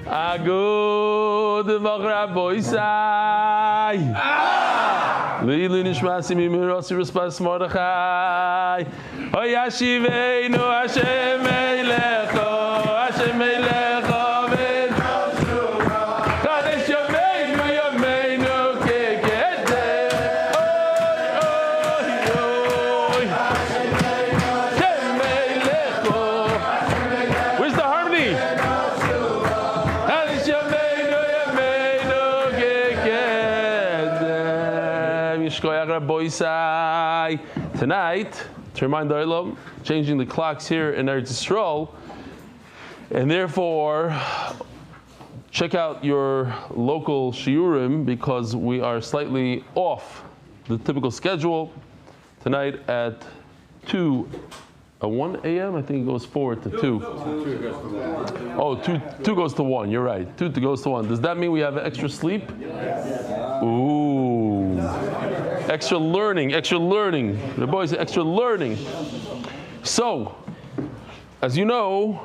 Amud Beis. Leilu nishmasi mimirosi respas Mordechai. Oyashivenu Hashem Eilecho, Hashem Eilecho ben Hashuva. Kadesh Yomeinu Yomeinu kekete. Oy oy oy. Hashem Eilecho. Where's the harmony? Kadesh Yomeinu Yomeinu kekete. Yishkoyach Rabboisai. Tonight, to remind the Olam, changing the clocks here in Eretz Yisrael, and therefore check out your local shiurim because we are slightly off the typical schedule tonight at 1 a.m. I think it goes forward to 2. Oh, 2 goes to 1. You're right. 2 goes to 1. Does that mean we have extra sleep? Yes. Ooh. Extra learning. The boys, extra learning. So, as you know,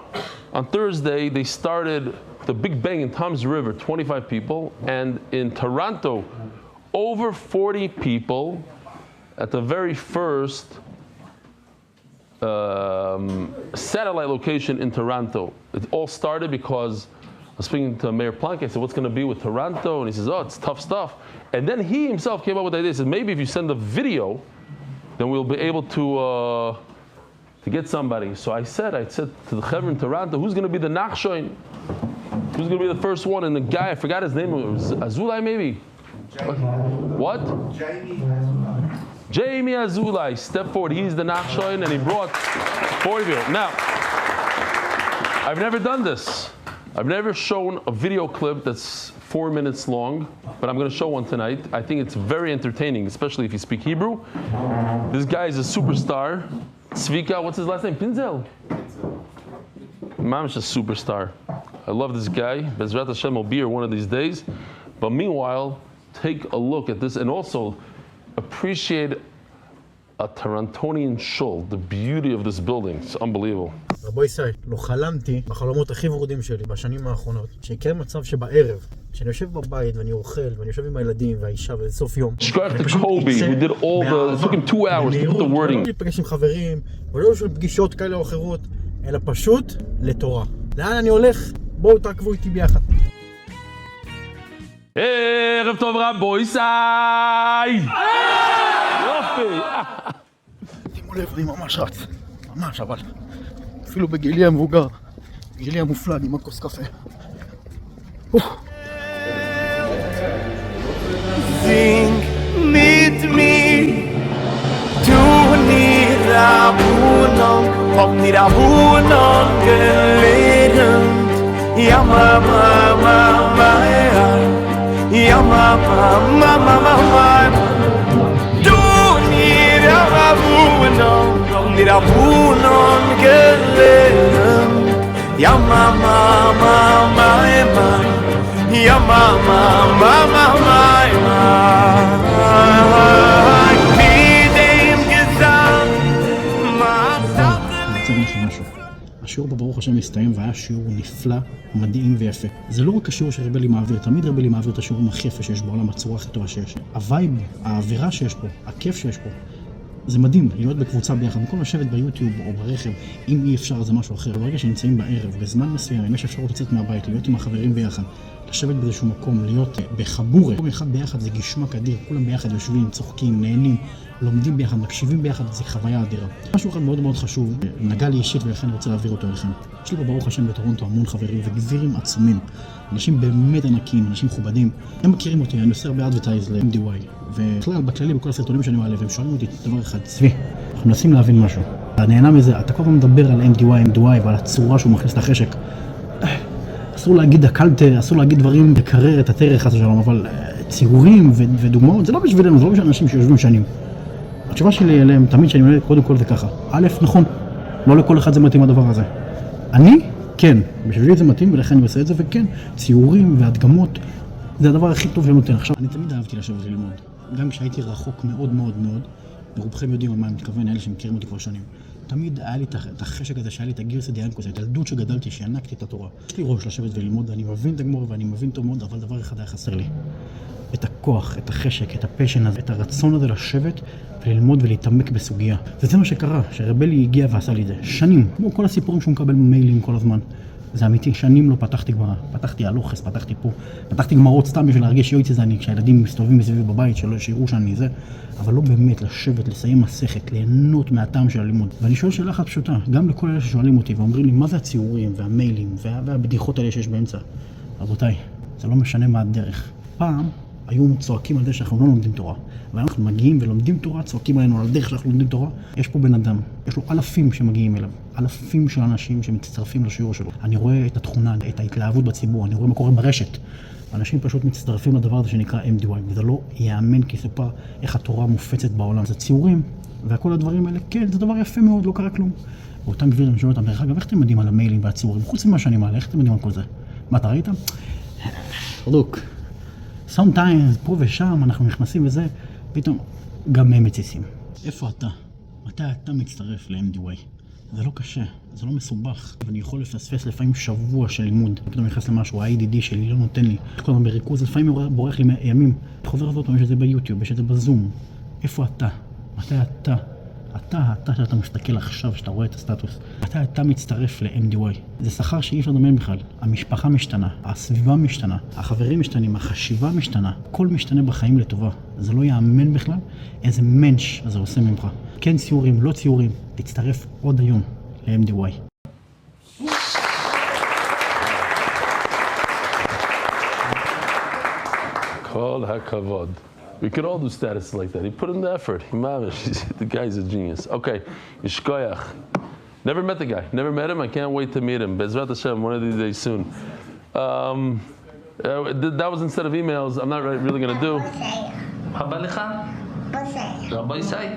on Thursday they started the Big Bang in Tom's River, 25 people, and in Toronto, over 40 people at the very first satellite location in Toronto. It all started because I was speaking to Mayor Plank. I said, what's going to be with Toronto? And he says, oh, it's tough stuff. And then he himself came up with the idea. He said, maybe if you send a video, then we'll be able to get somebody. So I said to the Chevron in Toronto, who's going to be the Nachshoin? Who's going to be the first one? And the guy, I forgot his name, it was Azulai maybe? What? Jamie Azulai stepped forward. He's the Nachshoin, and he brought 40 people. Now, I've never done this. I've never shown a video clip that's 4 minutes long, but I'm going to show one tonight. I think it's very entertaining, especially if you speak Hebrew. This guy is a superstar. Tzvika, what's his last name? Pinzel? Mam's a superstar. I love this guy. Bezrat Hashem will be here one of these days. But meanwhile, take a look at this and also appreciate a Torontonian shul, the beauty of this building. It's unbelievable. רבו ישראל, לא חלמתי בחלומות הכי ורודים שלי בשנים האחרונות שיקרה מצב שבערב, שאני יושב בבית ואני אוכל ואני יושב עם הילדים והאישה בסוף יום Describe to Kobe, who did all the, it took him 2 hours to put the wording. לא להיפגש עם חברים, ולא של פגישות כאלה או אחרות, אלא פשוט לתורה. לאן אני הולך? בואו תעקבו איתי ביחד. ערב טוב רבו ישראל! יופי! שימו לב, אני ממש רץ, ממש אבל אפילו בגילי המבוגר, גילי המופלג עם הכוס קפה. Sing mit mir, du nie Rabunon, hab nie Rabunon gelernt. Ja mama, mama, ja mama, mama, mama. Du nie Rabunon, hab nie Rabunon gelernt. Ja mama, mama, ja mama, mama, mama. Mit dem Gesang, השיעור בברוך השם הסתיים והיה שיעור נפלא, מדהים ויפה. זה לא רק השיעור שרבלי מעביר, תמיד רבלי מעביר את השיעורים הכי יפה שיש בעולם, הצורה הכי טובה שיש. הווייב, האווירה שיש פה, הכיף שיש פה, זה מדהים, להיות בקבוצה ביחד, במקום לשבת ביוטיוב או ברכב, אם אי אפשר זה משהו אחר. ברגע שנמצאים בערב, בזמן מסוים, אם יש אפשרות לצאת מהבית, להיות עם החברים ביחד, לשבת באיזשהו מקום, להיות בחבורה. מקום אחד ביחד זה גשמק אדיר, כולם ביחד יושבים, צוחקים, נהנים, לומדים ביחד, מקשיבים ביחד, זה חוויה אדירה. משהו אחד מאוד מאוד חשוב, נגע לי אישית ולכן אני רוצה להעביר אותו אליכם. יש לי פה ברוך השם בטורונטו המון חברים וגבירים עצומים, אנשים באמת ענקים, אנשים מכובדים. הם מכירים אותי, אני עושה הרבה אדברטייז ל-MDY, ובכלל, בכללי, בכל הסרטונים שאני מעלה, והם שואלים אותי דבר אחד, צבי, אנחנו מנסים להבין משהו. אתה נהנה מזה, אתה כל פעם מדבר על MDY ועל הצורה שהוא מכניס לחשק. אסור להגיד הקלטה, אסור להגיד דברים לקרר את התרך חס ושלום, אבל ציורים ודוגמאות, זה לא בשבילנו, זה לא בשביל אנשים שיושבים שנים. התשובה שלי אליהם, תמיד שאני אומר, קודם כל זה ככה. א', נכון, לא לכל אחד זה מתאים הדבר הזה. אני, כן, בשבילי זה מתאים ולכן אני עושה את זה, וכן, ציורים והדגמות, זה הדבר הכי טוב שאני נותן. עכשיו, אני תמיד אהבתי לשבת וללמוד, גם כשהייתי רחוק מאוד מאוד מאוד, ורובכם יודעים על מה אני מתכוון, אלה שמכירים אותי כבר שנים. תמיד היה לי את החשק הזה שהיה לי את הגירסא דיינקוס, את הילדות שגדלתי, שינקתי את התורה. יש לי ראש לשבת וללמוד, ואני מבין את הגמור ואני מבין טוב מאוד, אבל דבר אחד היה חסר לי. את הכוח, את החשק, את הפשן הזה, את הרצון הזה לשבת וללמוד ולהתעמק בסוגיה. וזה מה שקרה, שרבלי הגיע ועשה לי את זה. שנים, כמו כל הסיפורים שהוא מקבל במיילים כל הזמן. זה אמיתי, שנים לא פתחתי גמרא, פתחתי הלוחס, פתחתי פה, פתחתי גמרות סתם בשביל להרגיש שיועץ זה אני, כשהילדים מסתובבים מסביבי בבית, שיראו שאני זה, אבל לא באמת לשבת, לסיים מסכת, ליהנות מהטעם של הלימוד. ואני שואל שאלה אחת פשוטה, גם לכל אלה ששואלים אותי ואומרים לי, מה זה הציורים והמיילים והבדיחות האלה שיש באמצע? רבותיי, זה לא משנה מה הדרך. פעם היו צועקים על זה שאנחנו לא לומדים תורה. ואנחנו מגיעים ולומדים תורה, צועקים עלינו על הדרך שאנחנו לומדים תורה. יש פה בן אדם, יש לו אלפים שמגיעים אליו, אלפים של אנשים שמצטרפים לשיעור שלו. אני רואה את התכונה, את ההתלהבות בציבור, אני רואה מה קורה ברשת. אנשים פשוט מצטרפים לדבר הזה שנקרא MDY, וזה לא יאמן כסופר איך התורה מופצת בעולם. זה ציורים, וכל הדברים האלה, כן, זה דבר יפה מאוד, לא קרה כלום. ואותם גבירים שואלים אותם, דרך אגב, איך אתם יודעים על המיילים והציורים? חוץ ממה שאני מעלה, איך אתם יודעים על כל זה? מה, אתה ראית? Look. Sometimes, פה ושם, אנחנו נכנסים וזה, פתאום גם הם מציסים. איפה אתה? מתי אתה מצטרף ל-MDY? זה לא קשה, זה לא מסובך. ואני יכול לפספס לפעמים שבוע של לימוד. פתאום נכנס למשהו, ה-ADD שלי לא נותן לי. כל הזמן בריכוז, לפעמים בורח לי ימים. חוזר לזה אותו, יש את זה ביוטיוב, יש את זה בזום. איפה אתה? מתי אתה? אתה שאתה מסתכל עכשיו, שאתה רואה את הסטטוס. מתי אתה מצטרף ל-MDY? זה שכר שאי אפשר לדמיין בכלל. המשפחה משתנה, הסביבה משתנה, החברים משתנים, החשיבה משתנה. הכל משתנה בחיים לטובה. זה לא יאמן בכלל איזה מנש זה עושה ממך. כן ציורים, לא ציורים, תצטרף עוד היום ל-MDY. כל הכבוד. We could all do status like that. He put in the effort. The guy's a genius. Okay, Yishkoyach. Never met the guy. Never met him. I can't wait to meet him. Bezrat Hashem, one of these days soon. That was instead of emails. I'm not really going to do. Rabbi Isai.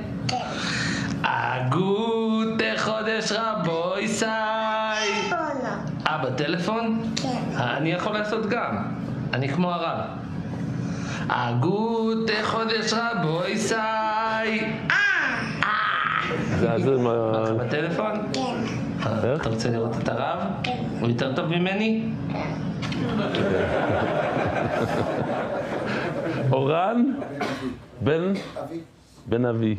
Agud Chodesh Rabbi Isai. בטלפון? אני יכול לעשות גם. אני כמו הרב. אגוד חודש רבו איסי. אתה בטלפון? כן. אתה רוצה לראות את הרב? כן. הוא יותר טוב ממני? אורן בן אבי.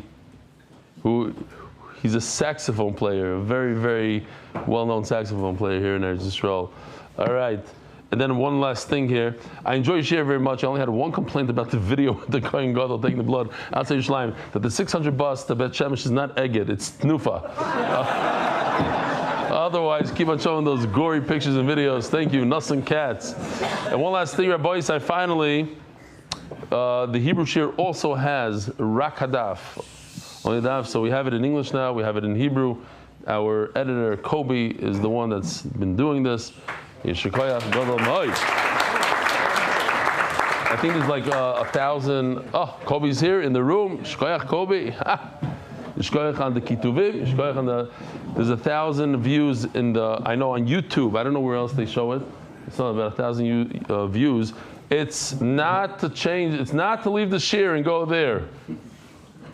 He's a saxophone player, a very, very well-known saxophone player here in Eretz Yisrael. All right. And then one last thing here. I enjoy Shir very much. I only had one complaint about the video with the Kohen Gadol taking the blood outside Yerushalayim, that the 600 bus to Bet Shemesh is not Eged, it's Tnufa. Otherwise, keep on showing those gory pictures and videos. Thank you, Nuss and Cats. And one last thing, Rabbi Isai, finally, the Hebrew Shir also has Rak Hadaf. Only Daf, so we have it in English now, we have it in Hebrew. Our editor, Kobe, is the one that's been doing this. I think there's like 1,000. Oh, Kobe's here in the room. Shkoyach Kobe. Shkoyach on the Kituvim. Shkoyach on the. There's 1,000 views in the. I know on YouTube. I don't know where else they show it. It's not about 1,000 views. It's not to change. It's not to leave the shir and go there.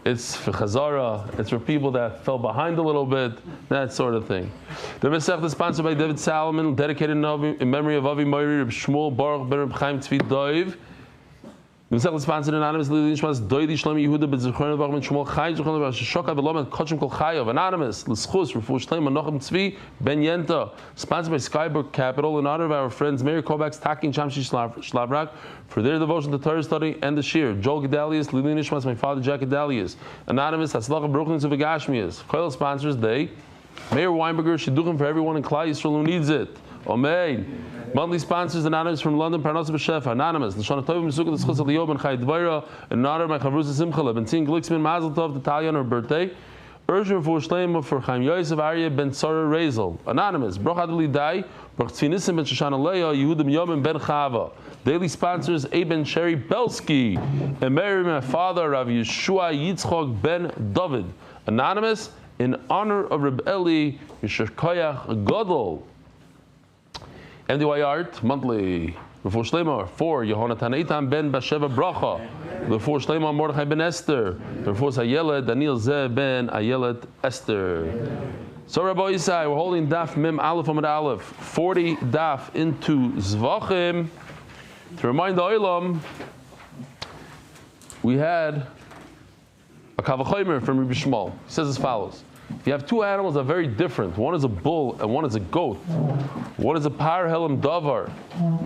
It's for Chazara, it's for people that fell behind a little bit, that sort of thing. The Masech is sponsored by David Salomon, dedicated in memory of Avi Moiri, Reb Shmuel Baruch ben Reb Chaim Tzvi Doiv. The Masech is sponsored anonymously, Nishmas Doidi Shlomi Yehuda ben Zechron Baruch ben Shmuel Chai Zechron Baruch Shoka Velom and Kochim Kol Chayav. Anonymous, L'Schus, Refuah Shleim Menachem Tzvi Ben Yenta. Sponsored by Skybrook Capital in honor of our friends Meir Kovacs, Taki and Shamshi Shlavrak for their devotion to Torah study and the Shir. Joel Gedalius, Lili Nishmas, my father Jack Gedalius. Anonymous, Hatzlacha Brooklyn Zuvagashmias. Koil sponsors Day. Mayor Weinberger, Shidduchim for everyone in Klal Yisrael who needs it. Amen. Monthly sponsors, Anonymous from London, Parnasa B'Shefa. Anonymous, L'Shana Tovim, Mesukah, L'Schutz, L'Yob, and Chai Dvaira, in honor of my Chavrusa Simcha, Bentzin Glicksman, Mazel Tov, Natalia on her birthday. Urgent for Shleima for Chaim Yosef Aryeh Ben Tzara Rezel. Anonymous, Baruch Adli Dai, Baruch Tzvinissim Ben Shoshana Leah, Yehudim Yom Ben Chava. Daily sponsors, Eben Sherry Belsky. And marry my father, Rav Yeshua Yitzchok Ben David. Anonymous, in honor of Reb Eli, Yisher Koyach Gadol. MDY Art, monthly. Before Shleimar, 4 Yehonatan Eitan ben Basheva Bracha. Before Shleimar Mordechai ben Esther. Before Ayelet Daniel Zeh ben Ayelet Esther. So Rabbi Isai, we're holding Daf Mem Aleph Amud Aleph, 40 Daf into Zevachim. To remind the Olam, we had a Kavachomer from Rabbi Shmuel. He says as follows: if you have two animals that are very different, one is a bull and one is a goat, one is a par helam davar,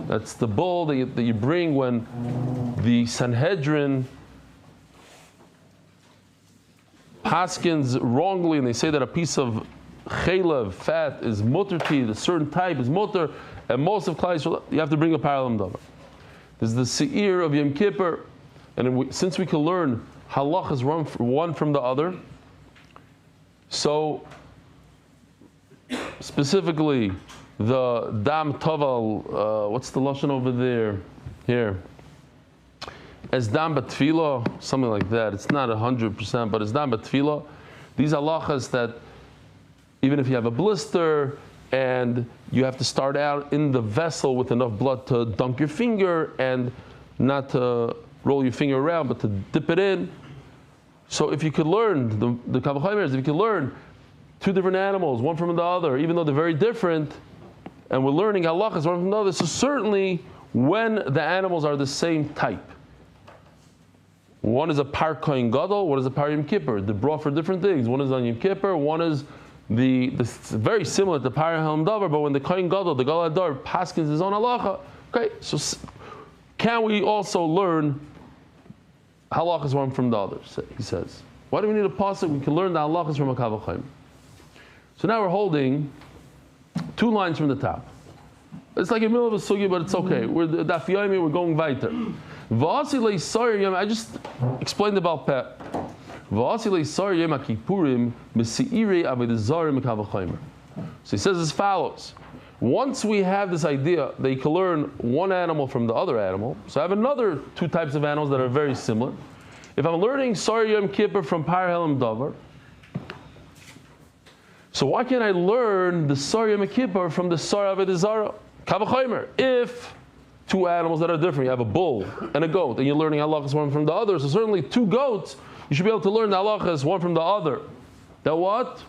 that's the bull that you bring when the Sanhedrin paskins wrongly and they say that a piece of chaylev, fat, is mutter to you, a certain type is mutter, and most of Klal Yisrael, you have to bring a par helam davar. There's the seir of Yom Kippur, and since we can learn halachas one from the other, so specifically the dam toval, what's the lashon over there? Here, as dam batfila, something like that. It's not 100%, but as dam batfila. These halachas that even if you have a blister and you have to start out in the vessel with enough blood to dunk your finger and not to roll your finger around, but to dip it in. So if you could learn, the Kavachomer is if you could learn two different animals, one from the other, even though they're very different, and we're learning halachas one from the other, so certainly when the animals are the same type. One is a par kohen gadol, one is a par Yom Kippur. They're brought for different things. One is on Yom Kippur, one is it's very similar to par helam davar, but when the kohen gadol, the gadol hadar, paskins his own halacha, okay, so can we also learn halachas one from the other? He says. Why do we need a pasuk? We can learn the halachas from a kavachomer. So now we're holding two lines from the top. It's like in the middle of a sugi, but it's okay. We're Daf Yomi, we're going weiter. I just explained about Peh. So he says as follows: once we have this idea that you can learn one animal from the other animal, so I have another two types of animals that are very similar. If I'm learning Sar Yom Kippur from Par Helam Davar, so why can't I learn the Sar Yom Kippur from the Sar Avodah Zarah? Kavachomer. If two animals that are different, you have a bull and a goat, and you're learning halachas one from the other, so certainly two goats, you should be able to learn the halachas one from the other. That what?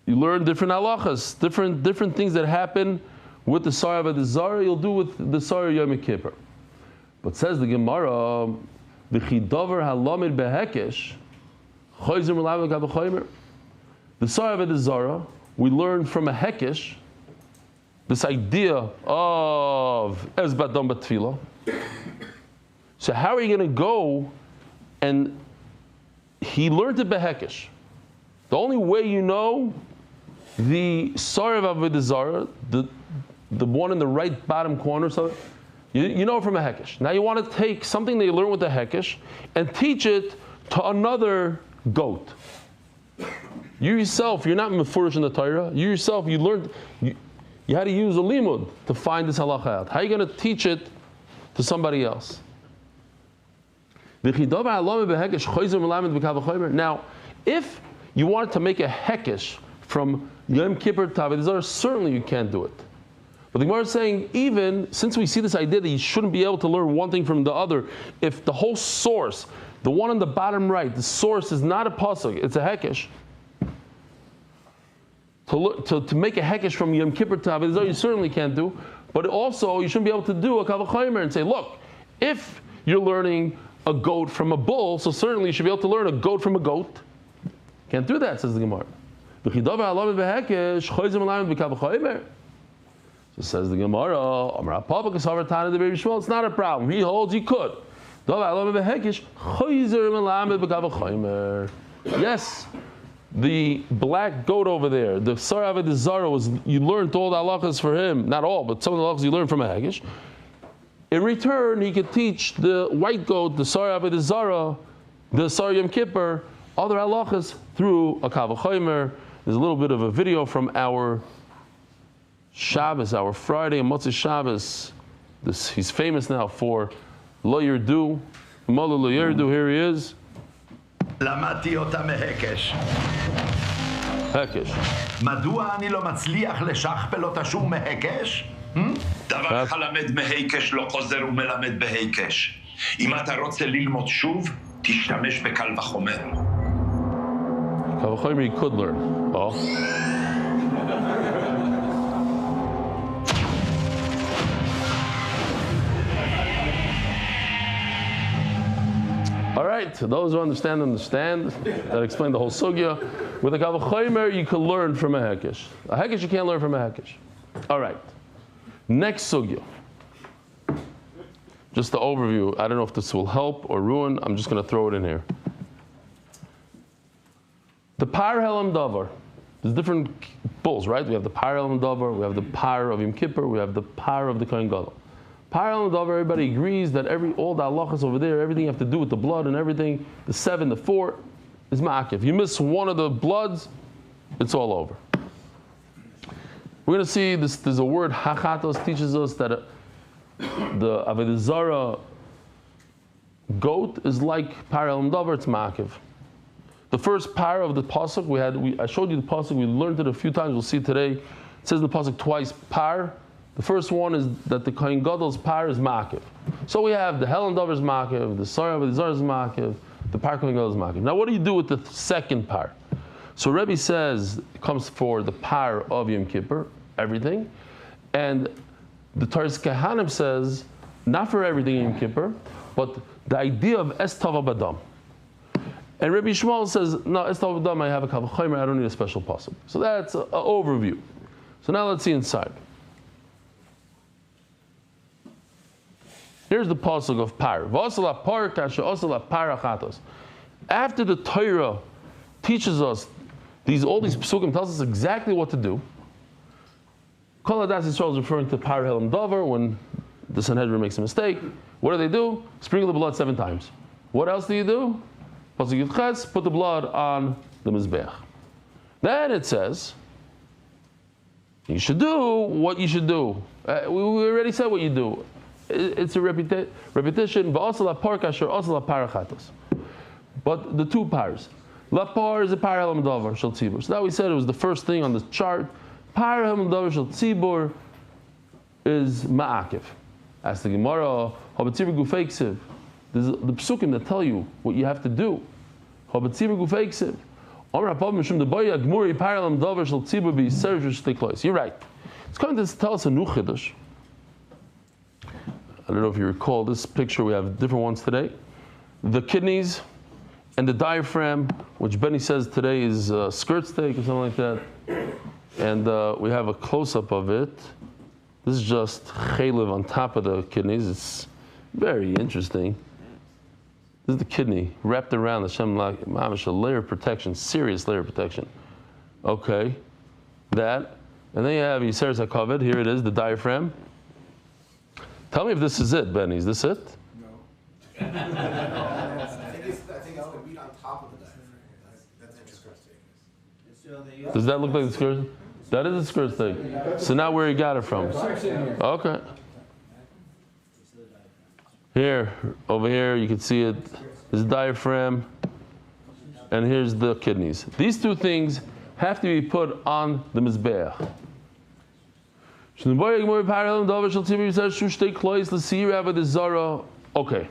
You learn different halachas, different things that happen with the Sar Avodah Zarah, you'll do with the Sar Yom Kippur. But says the Gemara, V'chidavar halamid behekesh, choyzer melamed kavachomer. The Sar Avodah Zarah, we learn from a hekesh, this idea of ezbat dam batfila. So how are you going to go and he learned it behekesh? The only way you know the Sar of Avodah Zarah, the one in the right bottom corner, so you know it from a hekesh. Now you want to take something that you learn with the hekesh and teach it to another goat. You yourself, you're not mefurish in the Torah. You yourself, you learned, you had to use a limud to find this halacha out. How are you going to teach it to somebody else? Now, if you wanted to make a hekesh from Yom Kippur to Avodah Zarah, certainly you can't do it. But the Gemara is saying, even since we see this idea that you shouldn't be able to learn one thing from the other, if the whole source, the one on the bottom right, the source is not a pasuk, it's a hekesh. To make a hekesh from Yom Kippur to Avodah Zarah, you certainly can't do. But also, you shouldn't be able to do a kavachomer and say, look, if you're learning a goat from a bull, so certainly you should be able to learn a goat from a goat. Can't do that, says the Gemara. So says the Gemara, it's not a problem. He holds you could. Yes, the black goat over there, the Sar Avodah Zarah, was, you learned all the halachas for him, not all, but some of the halachas you learned from a hekesh. In return, he could teach the white goat, the Sar Avodah Zarah, the Sar Yom Kippur, other halachas through a kavachomer. There's a little bit of a video from our Shabbos, our Friday, and Motzei Shabbos. He's famous now for Lo Yerdu. Molo Lo Yerdu, here he is. למדתי אותה מהקש. Hekesh. מדוע אני לא מצליח לשכפל אותה שוב מהיקש? דבר אחד למד מהיקש לא חוזר ומלמד בהיקש. אם אתה רוצה ללמוד שוב, תשתמש בקל וחומר. קל וחומר you could learn. Oh. All right, those who understand. That explain the whole sugya. With a kal v'chomer, you can learn from a hekesh. A hekesh you can't learn from a hekesh. All right, next sugya. Just the overview. I don't know if this will help or ruin. I'm just going to throw it in here. The par helam davar. There's different bulls, right? We have the par helam davar. We have the par of Yom Kippur. We have the par of the Kohen Gadol. Par helam davar. Everybody agrees that all the halachas over there, everything you have to do with the blood and everything, the 7, the 4, is ma'akev. If you miss one of the bloods, it's all over. We're going to see this. There's a word hachatos teaches us that the avodah zarah goat is like par helam davar. It's ma'akev. The first par of the pasuk I showed you the pasuk. We learned it a few times. We'll see it today. It says in the pasuk twice par. The first one is that the Kohen Gadol's par is ma'akev. So we have the helam davar is ma'akev, the sarah of the zara is ma'akev, the par Kohen Gadol is ma'akev. Now what do you do with the second par? So Rebbe says it comes for the par of Yom Kippur, everything, and the Taras Kehanim says not for everything in Yom Kippur, but the idea of es tava badam. And Rabbi Shmuel says, no, es tava badam, I have a kal v'chomer, I don't need a special pasuk. So that's an overview. So now let's see inside. Here's the pasuk of par. V'asala par kasher asala par achatos. After the Torah teaches us all these psukim, tells us exactly what to do. Kol Hadas Yisrael is referring to par helam davar when the Sanhedrin makes a mistake. What do? Sprinkle the blood 7 times. What else do you do? Pasuk Yud Ches, put the blood on the mizbeach. Then it says you should do what you should do. We already said what you do. It's a repetition. But the 2 pars. Lapar is a par helam davar shel tzibur. So now we said it was the first thing on the chart. Par helam davar shel tzibur is ma'akev. Ask the Gemara. Habatzibur gufeiksiv. There's the psukim that tell you what you have to do. Habatzibur gufeiksiv. You're right. It's coming to tell us a new chiddush. I don't know if you recall this picture. We have different ones today. The kidneys and the diaphragm, which Benny says today is skirt steak or something like that. And we have a close-up of it. This is just chaylev on top of the kidneys. It's very interesting. This is the kidney wrapped around the Shem Mamash, a layer of protection, serious layer of protection. Okay, that. And then you have Yiseres HaKavod. Here it is, the diaphragm. Tell me if this is it, Benny. Is this it? No. I think it's the meat on top of the diaphragm. That's a skirt steak. Does that look like the skirt? That is a skirt steak. So now where you got it from? Okay. Here, over here, you can see it. This diaphragm, and here's the kidneys. These 2 things have to be put on the mizbeach. Okay.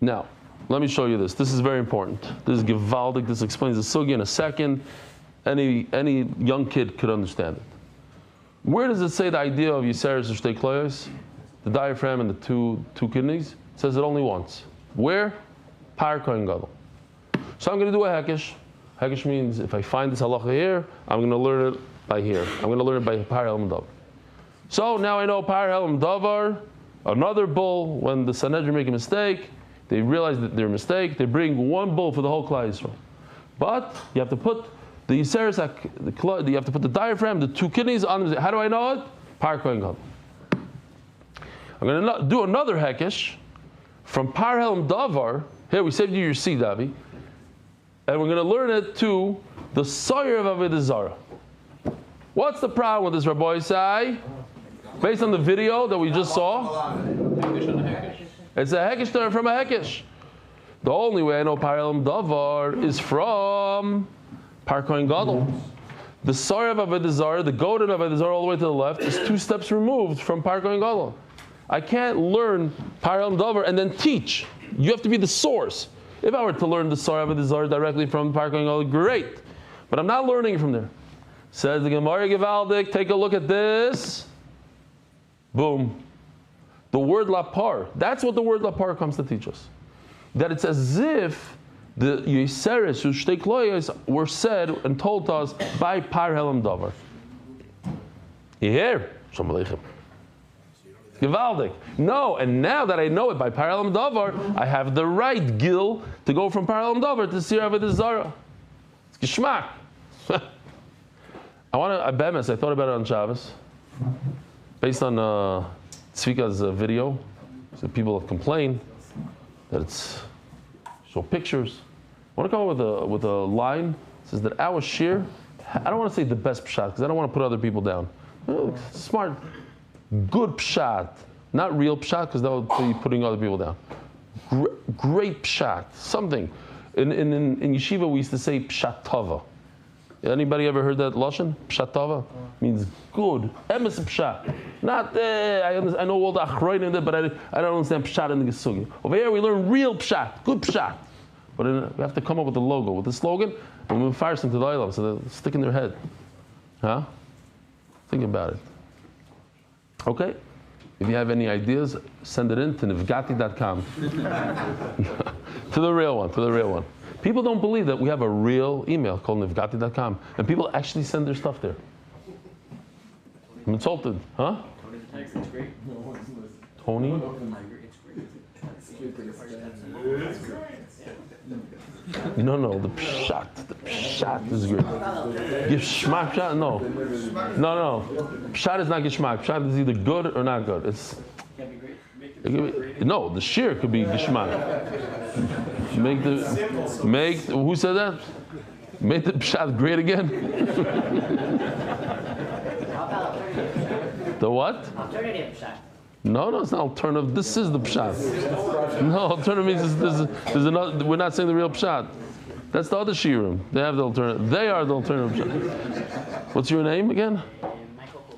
Now, let me show you this. This is very important. This is gewaldig. This explains the sugya in a second. Any young kid could understand it. Where does it say the idea of Yiseres Shtei Kloyos? The diaphragm and the two kidneys? It says it only once. Where? Par Kohen Gadol. So I'm going to do a hekesh. Hekesh means if I find this halacha here, I'm going to learn it by here. I'm going to learn it by par helam davar. So now I know par helam davar. Another bull, when the Sanhedrin make a mistake, they realize that their mistake, they bring 1 bull for the whole Klal Yisrael. But you have to put the Yiseres, you have to put the diaphragm, the 2 kidneys on the. How do I know it? Par Kohen Gadol. I'm going to do another hekesh from par helam davar. Here we saved you your seed, Davi, and we're going to learn it to the sawyer of avodah zarah. What's the problem with this, Rabbi Isai? Based on the video that we just saw, it's a hekesh from a hekesh. The only way I know par helam davar is from Par Kohen Gadol. The Sar of Avodah Zarah, the goat of Avodah Zarah all the way to the left, is 2 steps removed from Par Kohen Gadol. I can't learn Par Elam Dover and then teach. You have to be the source. If I were to learn the Sar of Avodah Zarah directly from Par Kohen Gadol, great. But I'm not learning it from there. Says the Gemara Gevaldik, take a look at this. Boom. The word lapar. That's what the word lapar comes to teach us. That it's as if the Yiseres who Shtei Kloyos were said and told to us by Par Elam Dover. You hear? Shalom Aleichem. Gevaldik. No, and now that I know it by Par Elam Dover, I have the right gil to go from Par Elam Dover to Sir Avodah Zarah. It's Geschmack. I thought about it on Shabbos, based on Tzvika's video. So people have complained that it's show pictures. I want to come up with a line that says that our shir, I don't want to say the best pshat because I don't want to put other people down. Smart, good pshat, not real pshat because that would be putting other people down. Great pshat, something. In yeshiva we used to say pshat tova. Anybody ever heard that lashon? Pshat tova means good. Emes pshat. Not I know all the achroin in there, but I don't understand pshat in the gesugi. Over here we learn real pshat, good pshat. But we have to come up with the logo, with the slogan, and we fire some to the olam, so they stick in their head. Huh? Think about it. Okay? If you have any ideas, send it in to nivgati.com. To the real one. People don't believe that we have a real email called nivgati.com, and people actually send their stuff there. I'm insulted, huh? Tony? No, the pshat is good. Gishmak pshat, no. Pshat is not gishmak. Pshat is either good or not good. No, the shir could be gishmak. Who said that? Make the pshat great again? The what? Alternative pshat. No, it's not alternative. This is the pshat. No, alternative means there's another. We're not saying the real pshat. That's the other shiurim. They have the alternative. They are the alternative pshat. What's your name again? Michael.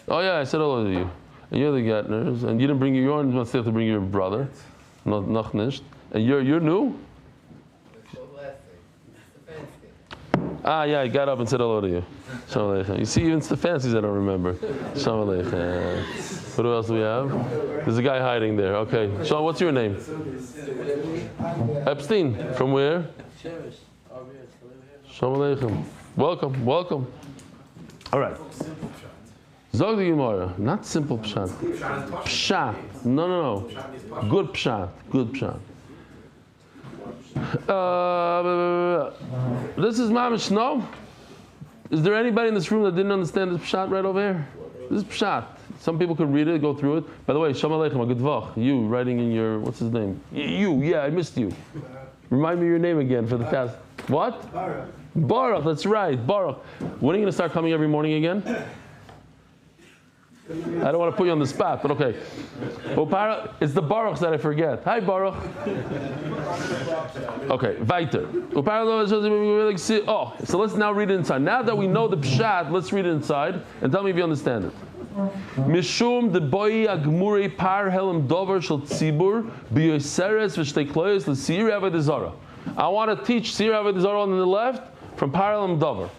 Oh yeah, I said hello to you. And you're the Gatners, and you didn't bring your own. You must have to bring your brother. Not nicht. And you're new. Yeah, I got up and said hello to you. Shalom Aleichem. You see, even Stefansky's I don't remember. Shalom Aleichem. What else do we have? There's a guy hiding there. Okay. Shalom, what's your name? Epstein. From where? Shalom Aleichem. Welcome. All right. Zog the Gemara. Not simple pshat. Pshat. No. Good pshat. This is mamish. No. Is there anybody in this room that didn't understand this pshat right over here? This is pshat. Some people could read it, go through it. By the way, Shalom Aleichem, a good Voch. You writing in your, what's his name? Yeah, I missed you. Remind me your name again for the past. What? Baruch, that's right, Baruch. When are you going to start coming every morning again? I don't want to put you on the spot, but okay. It's the Baruchs that I forget. Hi, Baruch. Okay, weiter. Oh, so let's now read it inside. Now that we know the pshat, let's read it inside and tell me if you understand it. Mishum de boy agmuri par helem dover shel tzibur biyoseres v'shtei kloyos l'sir avodah zarah. I want to teach sir avodah zarah on the left from par helem dover.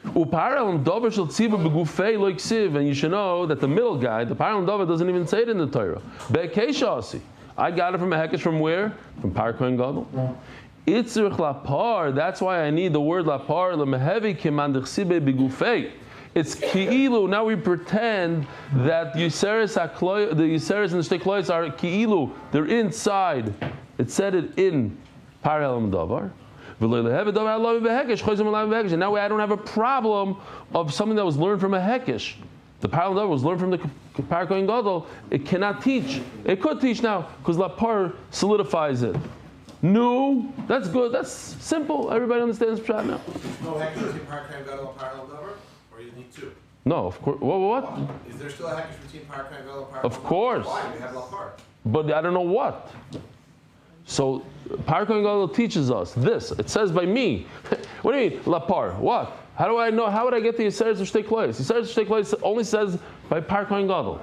Upar helem dover shel tzibur begufei lo yiksiv, and you should know that the middle guy, the par helem dover, doesn't even say it in the Torah. Be'keisha asi. I got it from a hekesh from where? From par kohen gadol. Itzrich lapar. That's why I need the word lapar lemehevi kiman dechsibe begufei. It's ki'ilu. Now we pretend that the Yiseres and the Shtei Kloyos are ki'ilu. They're inside. It said it in Par Helem Davar. And now I don't have a problem of something that was learned from a hekesh. The Par Helem Davar was learned from the Par Kohen Gadol. It cannot teach. It could teach now because Lapar solidifies it. No, that's good. That's simple. Everybody understands Pshat now. No hekesh between Par Kohen Gadol and Par Helem Davar? Or you need two? No, of course. What? Is there still a hekesh between Par Kohen Gadol and Par Helem Davar? Of course. Why? We have Lapar. But I don't know what. So Par Kohen Gadol teaches us this. It says by me. What do you mean, lapar? What? How do I know? How would I get the Yiseres Shtei Klois? Yiseres Shtei Klois only says by Par Kohen Gadol.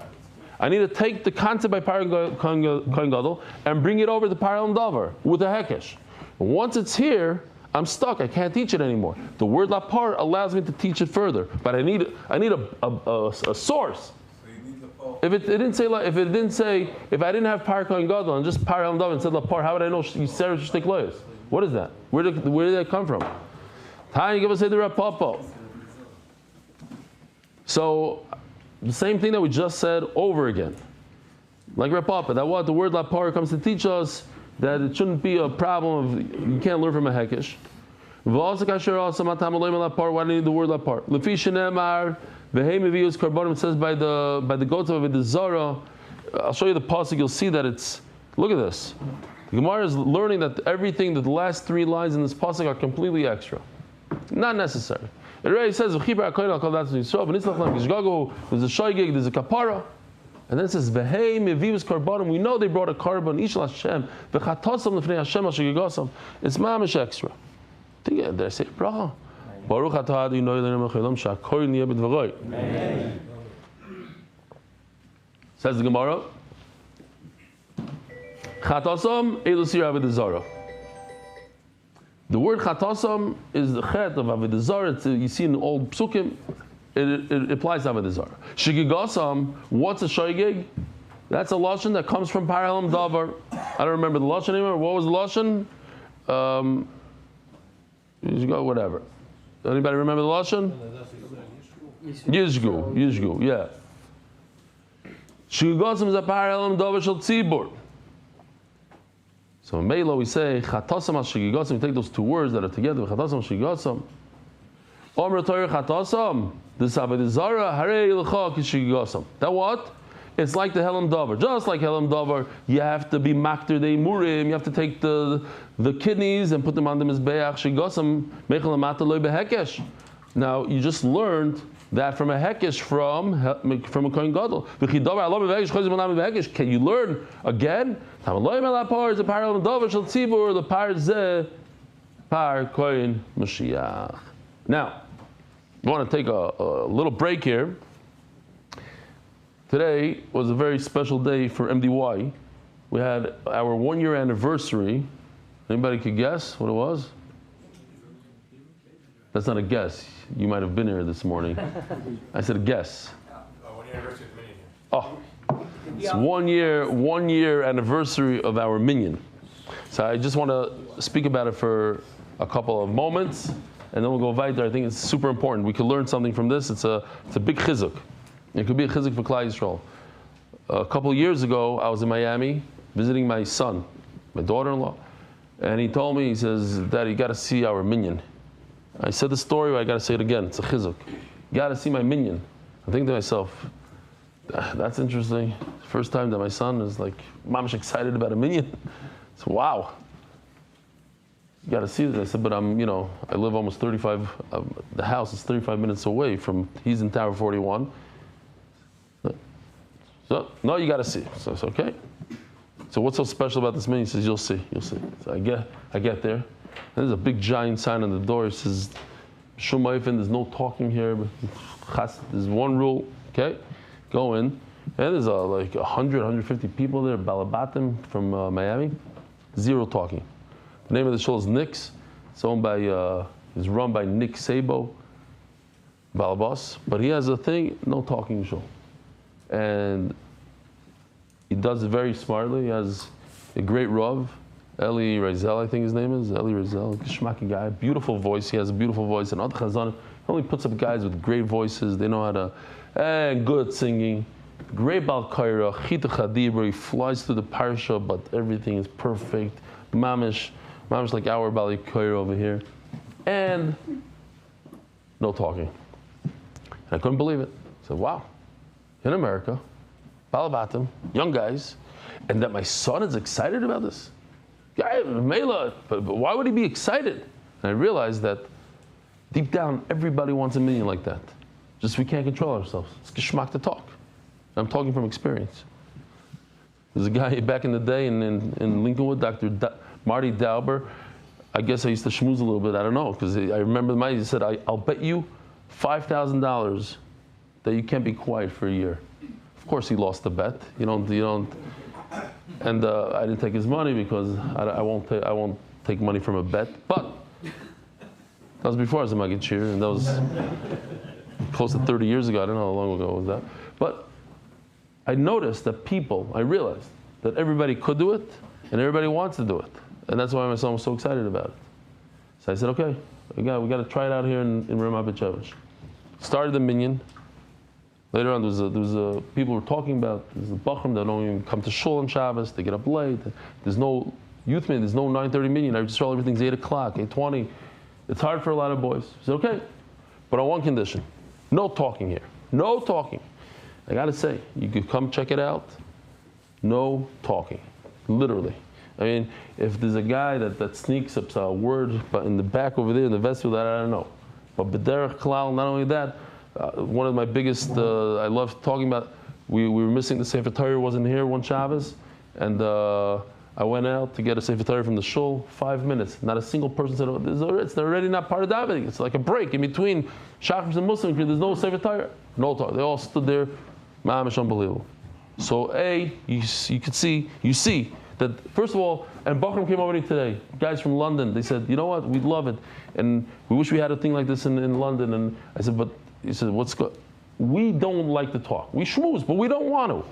I need to take the concept by Par Kohen Gadol and bring it over to Par Elam Davar with a Hekesh. Once it's here, I'm stuck. I can't teach it anymore. The word lapar allows me to teach it further, but I need a source. If I didn't have Par Kohen Gadol and just Par Elam Davar and said lapar, how would I know Yiseres Shtei Klois? What is that? Where did that come from? Tanya, give us a Rapapo. So the same thing that we just said over again. Like Rapapa, that what the word lapar comes to teach us that it shouldn't be a problem of you can't learn from a hekesh. Why do you need the word lapar? It says by the goats of the Zara. I'll show you the pasuk. You'll see that it's. Look at this. The Gemara is learning that everything, that the last three lines in this pasuk are completely extra, not necessary. It already says there's a shaygig, there's a kapara, and then it says v'hei mevivus karbanim. We know they brought a carbon ish Hashem v'chatasam lefnei Hashem ashigasam. It's mamish extra. Did I say bracha? Baruch atah Adonai Eloheinu melech haolam she'akol niyeh b'dvaroi. Says the Gemara. Chatasam elusir avodah zara. The word chatasam is the chet of avodah zara. You see in old psukim, it applies to avodah zara. Shigigasam, what's a shaygig? That's a lashon that comes from Par Elam Davar. I don't remember the lashon anymore. What was the lashon? Whatever. Anybody remember the lashon? Yizgu, yeah. Shigigasam is a Par Elam Davar shel tzibur. So in Mela we say chatasam hashigigasam. We take those two words that are together. Chatasam hashigigasam. Omer Torah chatasam. This avodah zara harei lecha kishigigasam. That what? It's like the Helam Davar. Just like Helam Davar, you have to be makter de murim. You have to take the kidneys and put them on the mizbeach. Shigasam mechel amata loy behekesh. Now you just learned that from a hekesh from a kohen gadol. Can you learn again? Is a par Elam Davar shel tzibur, the par zeh par kohen Mashiach. Now, I want to take a little break here. Today was a very special day for MDY. We had our 1 year anniversary. Anybody could guess what it was? That's not a guess. You might have been here this morning. I said a guess. 1 year anniversary of the minyan. Oh, it's 1 year anniversary of our minyan. So I just want to speak about it for a couple of moments, and then we'll go weiter. I think it's super important. We can learn something from this. It's a big chizuk. It could be a chizuk for Klal Yisrael. A couple of years ago, I was in Miami visiting my son, my daughter-in-law, and he told me, he says, "Dad, you got to see our minyan." I said the story, but I got to say it again. It's a chizuk. You got to see my minyan. I think to myself, that's interesting. First time that my son is like, mamish excited about a minyan. So wow. You got to see this. I said, but I live almost 35. The house is 35 minutes away from. He's in Tower 41. So no, you got to see. So it's okay. So what's so special about this minyan? He says, you'll see. So I get there. And there's a big giant sign on the door. It says, Shum Oifen, there's no talking here. There's one rule. Okay, go in. And there's like 100, 150 people there, Balabatim from Miami. Zero talking. The name of the show is Nick's. It's owned by, is run by Nick Sabo, Balabas. But he has a thing, no talking show. And he does it very smartly. He has a great Rav, Eli Rezel, I think his name is. Eli Rezel, Geshmaki guy, beautiful voice. He has a beautiful voice. And Ad Chazan, he only puts up guys with great voices. They know how to, and good singing. Great Bal Kaira, Chita Chadibra. He flies through the parsha, but everything is perfect. Mamish like our Bali Kaira over here. And no talking. And I couldn't believe it. I said, wow, in America, Balabatim, young guys, and that my son is excited about this. Yeah, Mela, but why would he be excited? And I realized that deep down, everybody wants a minyan like that. Just we can't control ourselves. It's geschmack to talk. I'm talking from experience. There's a guy back in the day in Lincolnwood, Marty Dauber. I guess I used to schmooze a little bit. I don't know, because I remember he said, I'll bet you $5,000 that you can't be quiet for a year. Of course, he lost the bet. You don't. And I didn't take his money because I won't take money from a bet. But that was before I was a Maggid Shir, and that was close to 30 years ago. I don't know how long ago was that. But I noticed that I realized that everybody could do it, and everybody wants to do it. And that's why my son was so excited about it. So I said, okay, we got to try it out here in Ramah Bet Shemesh. Started the minyan. Later on, there was people were talking about there's the Zevachim that don't even come to shul on Shabbos. They get up late. There's no youth minyan. There's no 9:30 minyan. I just told everything's 8 o'clock, 8:20. It's hard for a lot of boys. I said, okay, but on one condition: no talking here. No talking. I got to say, you could come check it out. No talking, literally. I mean, if there's a guy that sneaks up a word but in the back over there in the vestibule, that I don't know. But b'derech klal, not only that, one of my biggest, I love talking about, we were missing the Sefer Torah, wasn't here one Shabbos, and I went out to get a Sefer Torah from the shul, 5 minutes. Not a single person said, it's already not part of davening. It's like a break in between Shachris and Muslim, there's no Sefer Torah. No talk. They all stood there, ma'amish, unbelievable. So you see that, first of all, and Bachram came over to me today, guys from London, they said, you know what, we'd love it, and we wish we had a thing like this in London. And I said, but he said, we don't like to talk. We schmooze, but we don't want to.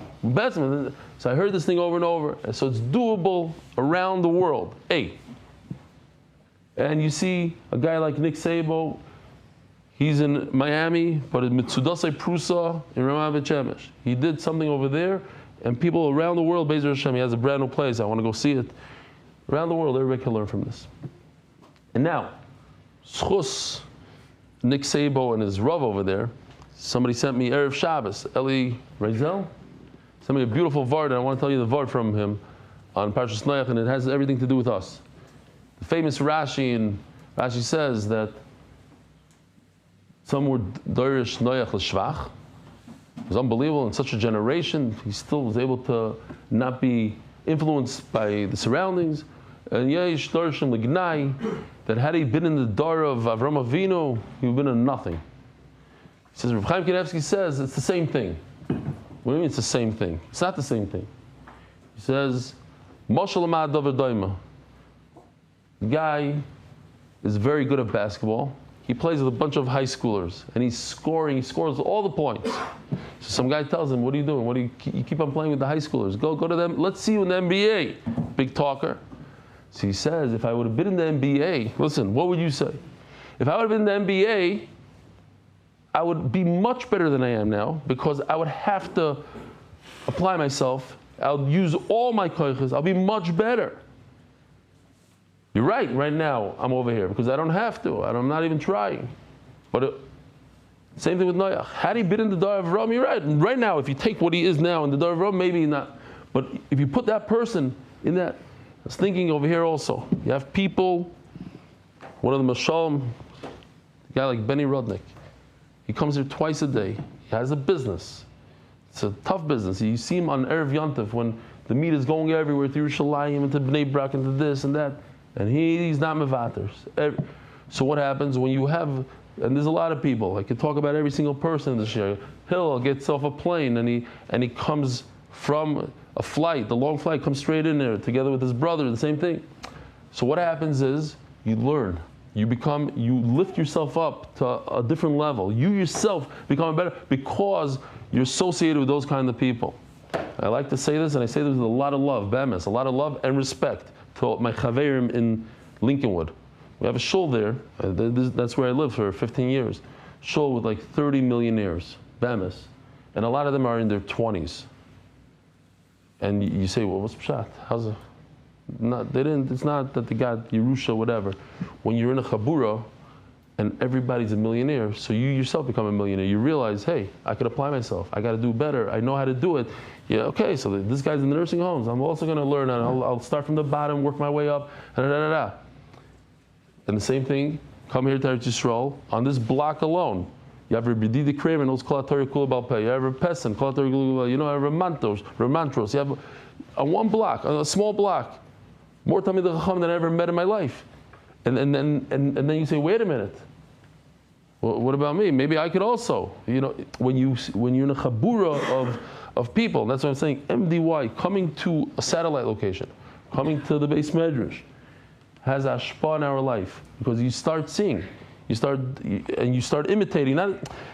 So I heard this thing over and over, and so it's doable around the world. And you see a guy like Nick Sabo, he's in Miami, but in Mitsudasai Prusa in Ramah Bet Shemesh. He did something over there, and people around the world, Be'ezer Hashem, he has a brand new place, I want to go see it. Around the world, everybody can learn from this. And now, Schus, Nick Sabo and his Rav over there, somebody sent me Erev Shabbos, Eli Rezel, sent me a beautiful vart, and I want to tell you the vart from him on Parshas Noach, and it has everything to do with us. The famous Rashi, and Rashi says that some were Dorish Noach L'Shvach. It was unbelievable in such a generation. He still was able to not be influenced by the surroundings. And Yesh Dorshim L'Gnai, that had he been in the door of Avram Avinu, he would have been a nothing. He says, Reb Chaim Kanievsky says it's the same thing. What do you mean it's the same thing? It's not the same thing. He says, Moshe Lamad Dover Doima. The guy is very good at basketball. He plays with a bunch of high schoolers, and he scores all the points. So some guy tells him, what are you doing? You keep on playing with the high schoolers. Go to them, let's see you in the NBA. Big talker. So he says, if I would have been in the NBA, listen, what would you say? If I would have been in the NBA, I would be much better than I am now, because I would have to apply myself. I'll use all my koiches. I'll be much better. You're right now I'm over here because I don't have to. I'm not even trying. But same thing with Noach. Had he been in the Dar of Ram, you're right. And right now, if you take what he is now in the Dar of Ram, maybe not. But if you put that person in that, I was thinking over here also. You have people, one of the Mashalom, a guy like Benny Rudnick. He comes here twice a day. He has a business. It's a tough business. You see him on Erev Yontif when the meat is going everywhere, to Yerushalayim, into Bnei Brak, into this and that. And he's not mevaters. So what happens when you have, and there's a lot of people, I could talk about every single person in the share. Hillel gets off a plane and he comes from a flight, the long flight, comes straight in there together with his brother, the same thing. So what happens is you learn. You lift yourself up to a different level. You yourself become better because you're associated with those kind of people. I like to say this, and I say this with a lot of love, bemis, a lot of love and respect to my chaverim in Lincolnwood. We have a shul there. That's where I lived for 15 years. Shul with like 30 millionaires, bemis, and a lot of them are in their 20s. And you say, well, what's pshat? How's it? It's not that they got Yerusha, whatever. When you're in a chabura and everybody's a millionaire, so you yourself become a millionaire, you realize, hey, I could apply myself. I got to do better. I know how to do it. Yeah, okay, so this guy's in the nursing homes. I'm also going to learn, and I'll start from the bottom, work my way up, And the same thing, come here to Eretz Yisrael, on this block alone, You have Rabbi Didi Kramer, knows Kol HaTorah Kula Bal Peh. You have Rabbi Pessin, Kol HaTorah Kula Bal. You know, Ramantros. You have on one block, on a small block, more Talmidei Chacham than I ever met in my life. And then you say, wait a minute. Well, what about me? Maybe I could also. You know, when you're in a chabura of people, that's what I'm saying. MDY coming to a satellite location, coming to the base medrash, has ashpa in our life because you start seeing. You start imitating.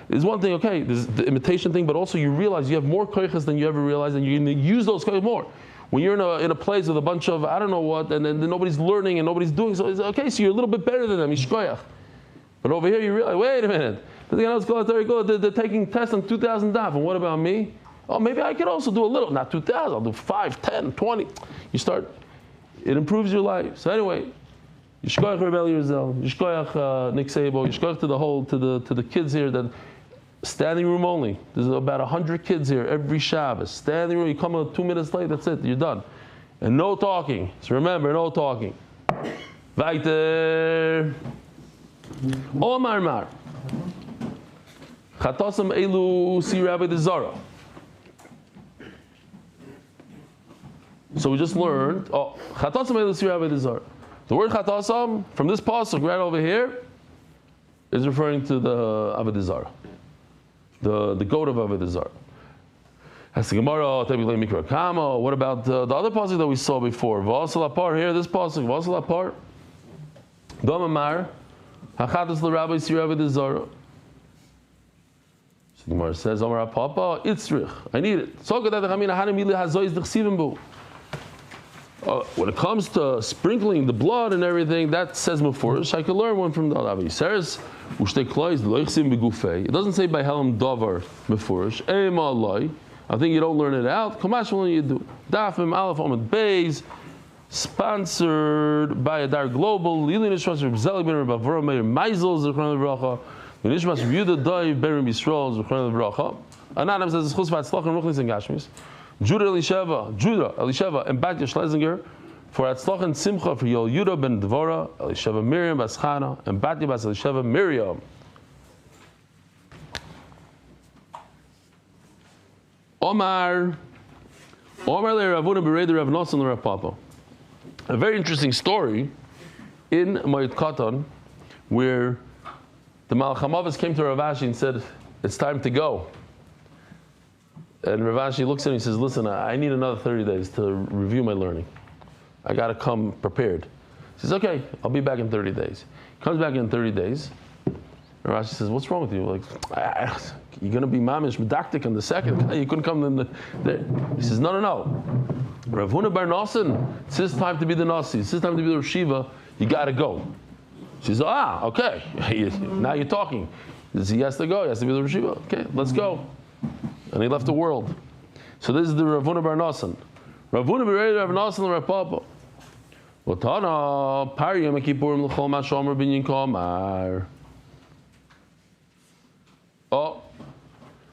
There's one thing, okay, there's the imitation thing, but also you realize you have more koiches than you ever realized, and you're going to use those koiches more. When you're in a place with a bunch of I don't know what, and then nobody's learning and nobody's doing, so it's okay. So you're a little bit better than them. Yishkoyach. But over here you realize, wait a minute, they're taking tests on 2,000 daf, and what about me? Oh, maybe I could also do a little, not 2,000. I'll do 5, 10, 20. You start. It improves your life. So anyway. Yishkoyach Rebel Yerzel, Yishkoyach Nick Sabo, Yishkoyach to the kids here that standing room only. There's about 100 kids here every Shabbos. Standing room, you come 2 minutes late, that's it, you're done. And no talking. So remember, no talking. Weiter. Omar Mar. Chatosam Elu Si Rabbi Dezara. So we just learned, Chatosam Elu Si Rabbi Dezara. The word chatasam from this pasuk right over here is referring to the Avodah Zarah, the goat of Avodah Zarah. As the Gemara, what about the other pasuk that we saw before? V'asal apar here, this pasuk, v'asal apar. Dom amar, hachatas l'rabbi sir Avodah Zarah. So the Gemara says, Omar Papa, itzrich, I need it. So that chamina hanim ili hazois d'chsivim bu. When it comes to sprinkling the blood and everything, that says mufurish. I could learn one from the Rabbi. It says, it doesn't say by Helam Davar mufurish. I think you don't learn it out. Kamash when you do. Daf Yomi Aleph Amud Beis, sponsored by Adar Global. Eli Stefansky Zeli ben Rabbi Avram Meir Meisel Zechron Levracha. Nishmas Yehuda Dai ben Rabbi Yisrael Zechron Levracha. Anonymous says Chus Vatzlach and Ruchnis and Gashmis. Judah Elisheva, and Batya Schlesinger for Atzlach and Simcha for Yol Yudah ben Dvora, Elisheva Miriam Baschana, and Batya Bas Elisheva Miriam. Omar Le Ravuna Bereder Rav Nosson Le Rav Papa. A very interesting story in Moed Katan where the Malach HaMavis came to Rav Ashi and said, it's time to go. And Rav Ashi looks at him and says, listen, I need another 30 days to review my learning. I got to come prepared. He says, okay, I'll be back in 30 days. He comes back in 30 days. Rav Ashi says, what's wrong with you? Like, you're going to be mamish medactic on the second. You couldn't come in the. He says, no. Rav Huna Bar Nosson, it's his time to be the Nasi. It's his time to be the Rashiva. You got to go. She says, okay. Now you're talking. He has to go. He has to be the Rashiva. Okay, let's go. And he left the world. So this is the Rav Huna Bar Nosson. Rav Huna Bar Rav Nosson Rav Papa. Otana Par Yom Kippurim L'chol Mashomer Binyan Kamar.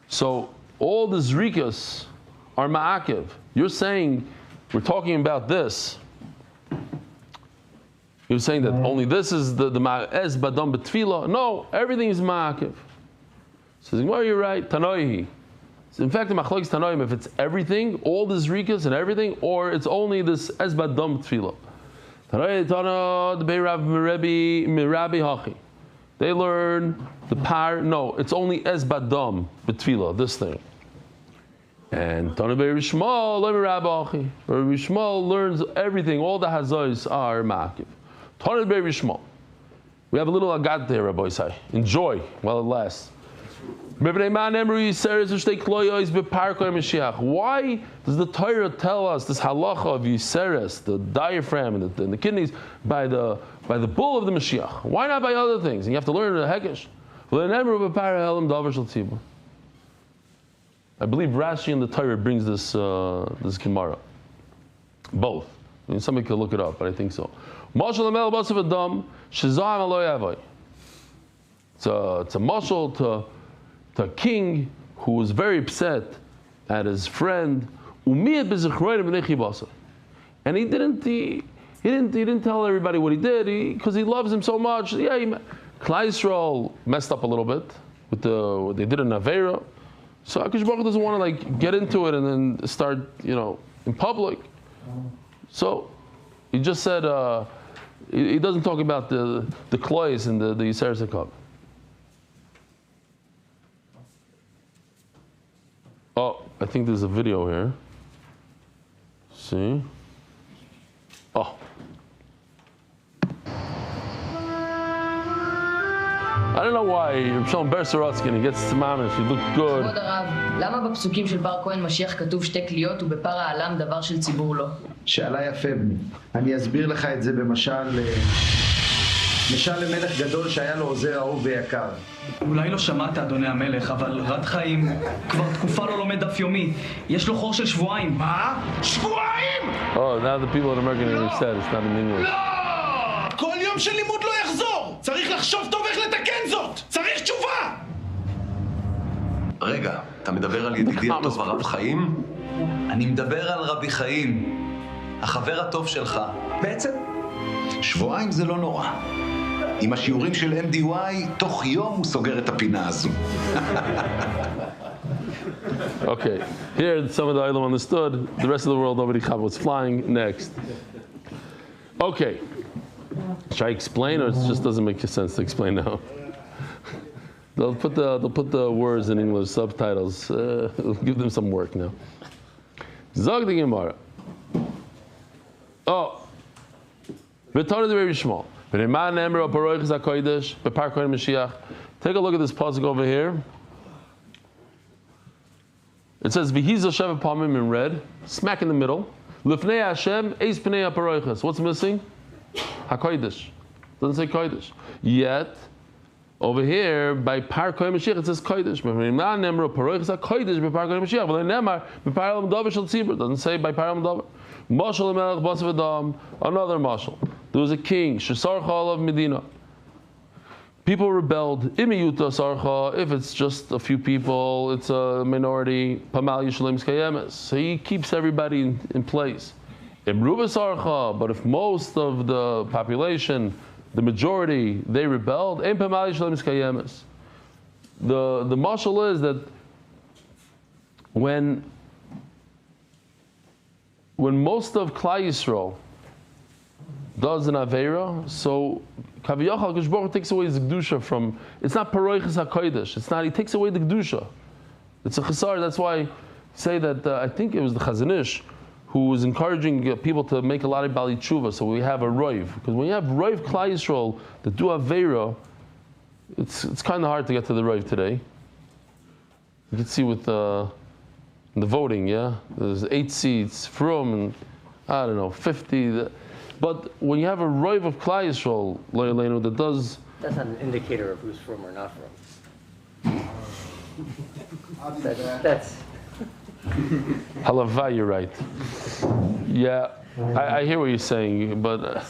So all the zrikas are ma'akev. You're saying we're talking about this. You're saying that only this is the ma'ez badam betfila. No, everything is ma'akev. Says, well, you're right. Tanoihi. In fact, the machlokes tanoim, if it's everything, all the zrikas and everything, or it's only this ez badam betfila. Tanoihi tana the beirav mirabi hachi. They learn the par. No, it's only ez badam betfila. This thing. And Tana Beirishmal, let me Rabbi Rishmal learns everything. All the hazos are ma'akiv. Tana Beirishmal. We have a little agat there, Rabbi Isai. Enjoy while it lasts. Why does the Torah tell us this halacha of Yiseres, the diaphragm and the kidneys, by the bull of the Mashiach? Why not by other things? And you have to learn the Hekesh. I believe Rashi and the Torah brings this Gemara. Both. I mean, somebody could look it up, but I think so. It's a mashal to a king who was very upset at his friend, and he didn't tell everybody what he did because he loves him so much. Yeah, Klal Yisrael messed up a little bit. they did an Aveira. So HaKadosh Baruch Hu doesn't want to like get into it and then start, in public. So he just said he doesn't talk about the klois and the Yisrael Sekab. Oh, I think there's a video here. See? Oh. I don't know why Reb Shalom Ber Sorotzkin, he gets to mamish, he looked good. כבוד הרב, למה בפסוקים של בר כהן משיח כתוב שתי כליות ובפר העלם דבר של ציבור לא? שאלה יפה בני. אני אסביר לך את זה במשל למלך גדול שהיה לו עוזר אהוב ויקר. אולי לא שמעת, אדוני המלך, אבל רד חיים כבר תקופה לא לומד דף יומי. יש לו חור של שבועיים. מה? שבועיים? Oh, now the people in American English said it's not in English. לא! כל יום של לימוד לא יחזור! צריך לחשוב טוב איך לתקן זאת! צריך תשובה! רגע, אתה מדבר על ידידי הטוב הרב חיים? אני מדבר על רבי חיים, החבר הטוב שלך. בעצם, שבועיים זה לא נורא. עם השיעורים של MDY, תוך יום הוא סוגר את הפינה הזו. Okay, here some of the Eilam understood. The rest of the world, nobody caught what's flying. Next. Okay. Should I explain, or it just doesn't make sense to explain now? They'll put the words in English subtitles. Give them some work now. Zog the Gemara. Oh. V'tonu the Rebbe Shmuel. V'neman ne'emer aparoiches hakodesh b'par kohen Mashiach. Take a look at this pasuk over here. It says v'hizo sheva pamim in red, smack in the middle. Lifnei Hashem eis pnei aparoiches. What's missing? HaKodesh. Doesn't say Kodesh. Yet, over here, by Par Kodesh Mashiach, it says Kodesh. Doesn't say by Par Elam Davar. Mashal Melech Basav Adam, another Mashal. There was a king, Shesarcha of Medina. People rebelled. Imiyuta Sarcha, if it's just a few people, it's a minority. Pamal Yishalim Skayemes. So he keeps everybody in place. But if most of the population, the majority, they rebelled, the mashal is that when most of Klal Yisrael does an Aveira, so Kaviyach HaKadosh Baruch Hu takes away his Kedusha from, it's not Paroiches HaKodesh, it's not, he takes away the Kedusha. It's a Chesar, that's why I say that, I think it was the Chazon Ish, who was encouraging people to make a lot of Bali Tshuva, so we have a Roiv. Because when you have Roiv Klal Yisrael that do Aveira, it's kind of hard to get to the Roiv today. You can see with the voting, yeah? There's 8 seats, from, and I don't know, 50. But when you have a Roiv of Klal Yisrael, that does... That's not an indicator of who's from or not from. That's Halavai, you're right. Yeah, I hear what you're saying, but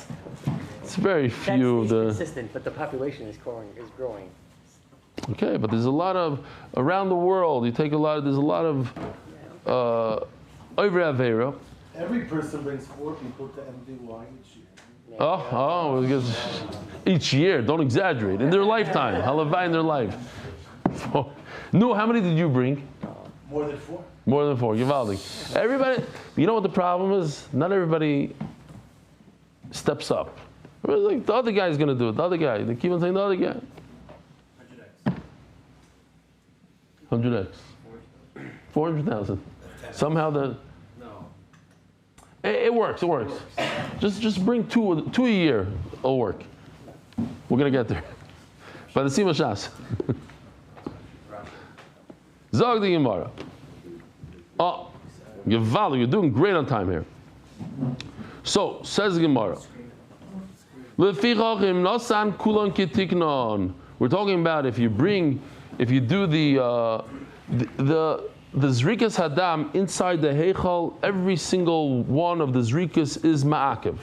it's very few of the... consistent, but the population is growing. Okay, but there's a lot of, around the world, there's a lot of over Aveira. Every person brings 4 people to MDY each year. Because each year, don't exaggerate. In their lifetime, halavai in their life. No, how many did you bring? More than 4. More than 4, Givaldi. Everybody, you know what the problem is? Not everybody steps up. Like, the other guy's going to do it, the other guy. They keep on saying the other guy. 100x. 400,000. Somehow the... No. It works. Just bring two a year. It'll work. We're going to get there. By the Sima Shas. Zog the Gemara. Oh, Gevalu, you're doing great on time here. So, says the Gemara. We're talking about if you do the Zrikas Hadam inside the Heichal, every single one of the Zrikas is Ma'akev.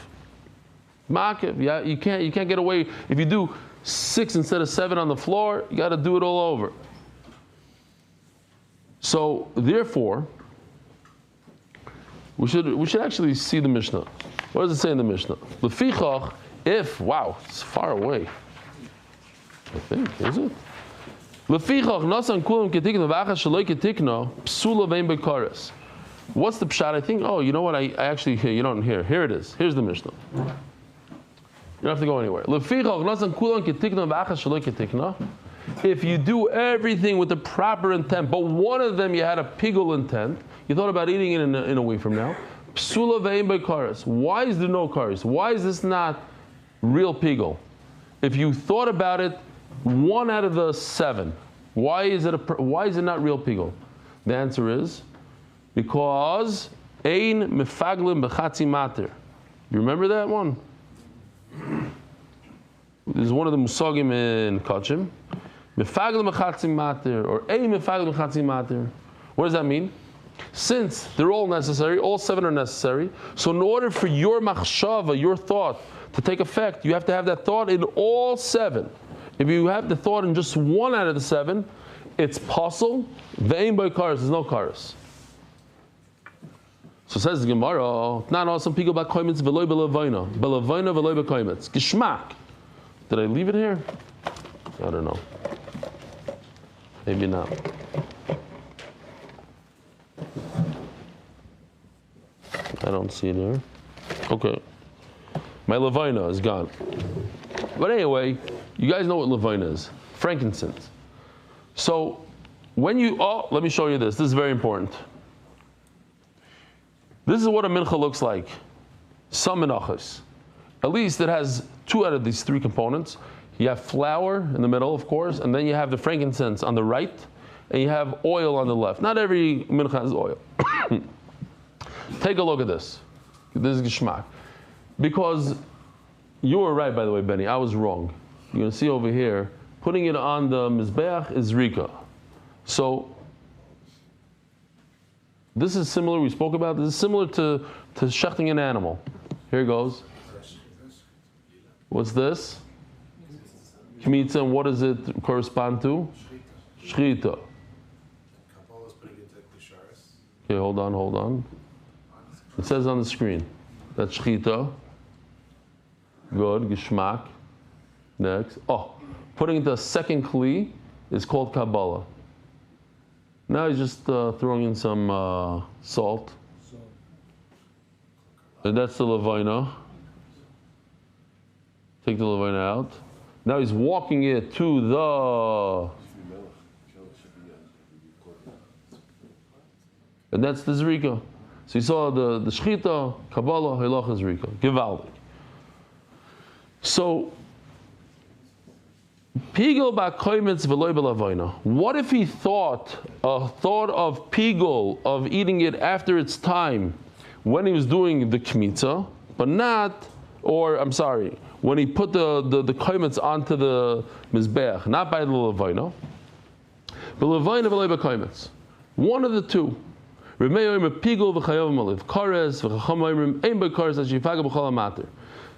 Ma'akev, yeah, you can't get away. If you do 6 instead of 7 on the floor, you got to do it all over. So, therefore, we should actually see the Mishnah. What does it say in the Mishnah? Lefichach, if, wow, it's far away. I think, is it? Lefichach nasan kulam ketikna v'achas shaloi ketikna psula vein bekares. What's the pshat? I think, oh, you know what? I actually, here, you don't hear. Here it is. Here's the Mishnah. You don't have to go anywhere. If you do everything with the proper intent, but one of them you had a pigul intent, you thought about eating it in a week from now, psula ve'im bekares. Why is there no kares? Why is this not real pigul? If you thought about it, 1 out of the 7, why is it not real pigul? The answer is, because ein mefaglim b'chatzi mater. You remember that one? This is one of the musagim in Kachim. Mefaglim b'chatzi mater, or ein mefaglim b'chatzi mater. What does that mean? Since they're all necessary, all 7 are necessary, so in order for your machshava, your thought, to take effect, you have to have that thought in all 7. If you have the thought in just 1 out of the 7, it's possible. Ve'ein by kares, there's no kares. So says the Gemara, not all some people about koimitz veloy belavayna, belavayna veloy bekoimitz. Geschmack. Did I leave it here? I don't know. Maybe not. I don't see it here. Okay. My levina is gone. But anyway, you guys know what levina is. Frankincense. So when you, let me show you this. This is very important. This is what a mincha looks like. Some menachos. At least it has 2 out of these 3 components. You have flour in the middle, of course, and then you have the frankincense on the right, and you have oil on the left. Not every mincha has oil. Take a look at this. This is geschmack. Because you were right, by the way, Benny. I was wrong. You're going to see over here, putting it on the mizbeach is rika. So this is similar. We spoke about this. Is similar to shechting an animal. Here it goes. What's this? Kmitza. And what does it correspond to? Shchita. Okay, hold on. It says on the screen. That's shchita. Good, geschmack. Next. Putting it to a second kli is called Kabbalah. Now he's just throwing in some salt. And that's the levina. Take the levina out. Now he's walking it to the... And that's the zrika. So you saw the shchita, Kabbalah, Hilach, zrika. Givaldik. So, pigul ba'koimitz v'loy b'lavayna. What if he thought of pigul, of eating it after its time, when he was doing the kmitza, but not, or I'm sorry, when he put the koimitz onto the mizbeach, not by the lavayna. B'lavayna v'loy b'koimitz. One of the 2.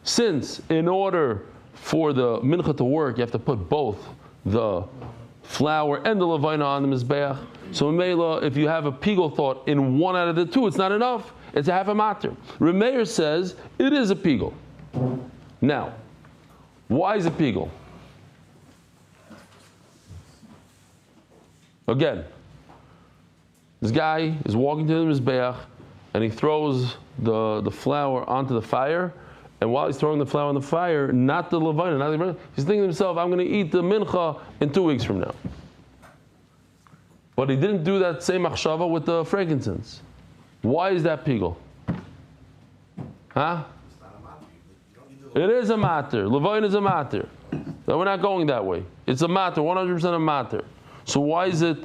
Since in order for the mincha to work, you have to put both the flour and the levina on the mizbeach. So Mela, if you have a pigul thought in 1 out of the 2, it's not enough. It's a half a matter. Remeir says it is a pigul. Now, why is it pigul? Again, this guy is walking to the mizbeach and he throws the flour onto the fire. And while he's throwing the flour on the fire, not the levina, not the, he's thinking to himself, I'm going to eat the mincha in 2 weeks from now. But he didn't do that same machshava with the frankincense. Why is that pigul? Huh? It is a matter. Levina is a matter. No, we're not going that way. It's a matter, 100% a matter. So why is it?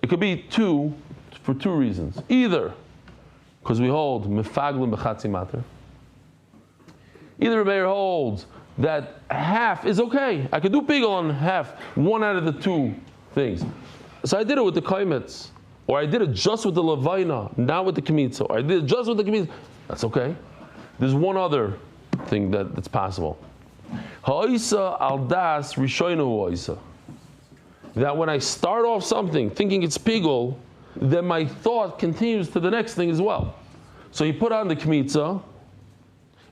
It could be 2 for 2 reasons. Either because we hold mefaglim b'chatzi matter. Either Meir holds that half is okay. I could do pigul on half, 1 out of the 2 things. So I did it with the koimitz, or I did it just with the levina, not with the kmitza, or I did it just with the kmitza. That's okay. There's one other thing that's possible. Ha'isa al das rishoinu ha'isa. That when I start off something thinking it's pigul, then my thought continues to the next thing as well. So he put on the kmitza,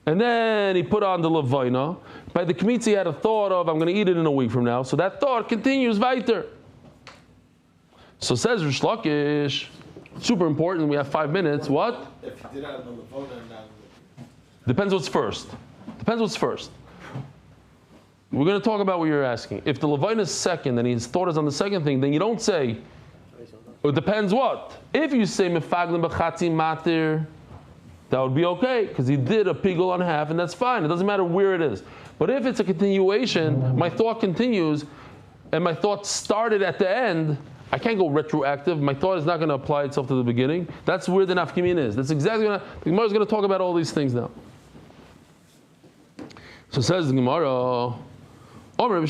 and then he put on the levina. By the kmitza, he had a thought of, I'm going to eat it in a week from now. So that thought continues weiter. So says Rish Lakish, super important, we have 5 minutes. What? If you did have the Levona and not Depends what's first. We're going to talk about what you're asking. If the Levine is second and his thought is on the second thing, then you don't say, it depends what. If you say Mefaglim b'chatzi matir, that would be okay, because he did a pigul on half, and that's fine. It doesn't matter where it is. But if it's a continuation, my thought continues, and my thought started at the end, I can't go retroactive. My thought is not going to apply itself to the beginning. That's where the nafkamin is. That's exactly what the Gemara is going to talk about all these things now. So says the Gemara, do not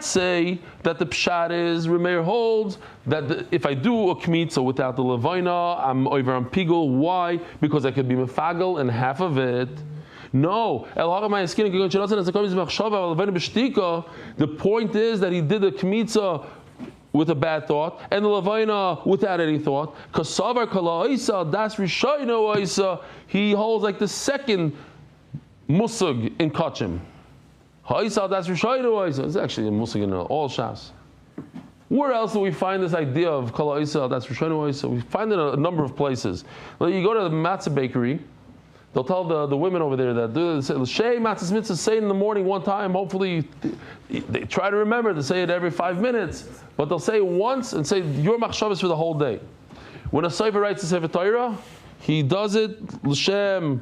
say that the pshat is Remeir holds that if I do a kmitza without the levina, I'm over on pigul. Why? Because I could be mefagel and half of it. No. The point is that he did a kmitza with a bad thought, and the levina without any thought. He holds like the second musug in kachim. It's actually a musug in all shas. Where else do we find this idea of kala isa that's rishaynu isa? We find it in a number of places. Like you go to the matzah bakery, they'll tell the women over there that Shei matzah mitzvah say it in the morning one time. Hopefully, they try to remember to say it every 5 minutes, but they'll say it once and say your machshavas for the whole day. When a sefer writes a sefer Torah, he does it l'shem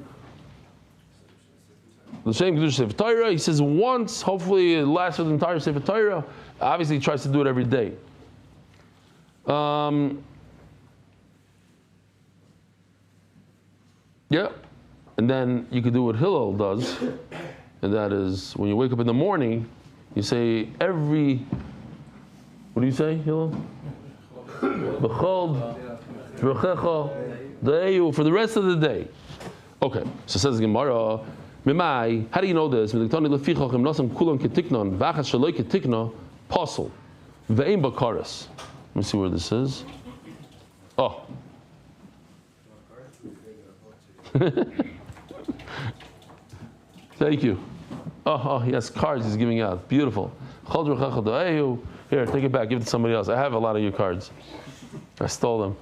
Kedusha Sefer Torah. He says once. Hopefully, it lasts for the entire Sefer Torah. Obviously, he tries to do it every day. Yeah. And then you could do what Hillel does, and that is when you wake up in the morning, you say every. What do you say, Hillel? B'chol, b'checha, de'eyu, for the rest of the day. Okay, so it says the Gemara, Mimai, how do you know this? Let me see where this is. Oh. Thank you. Oh, he has cards he's giving out. Beautiful. Here, take it back. Give it to somebody else. I have a lot of your cards. I stole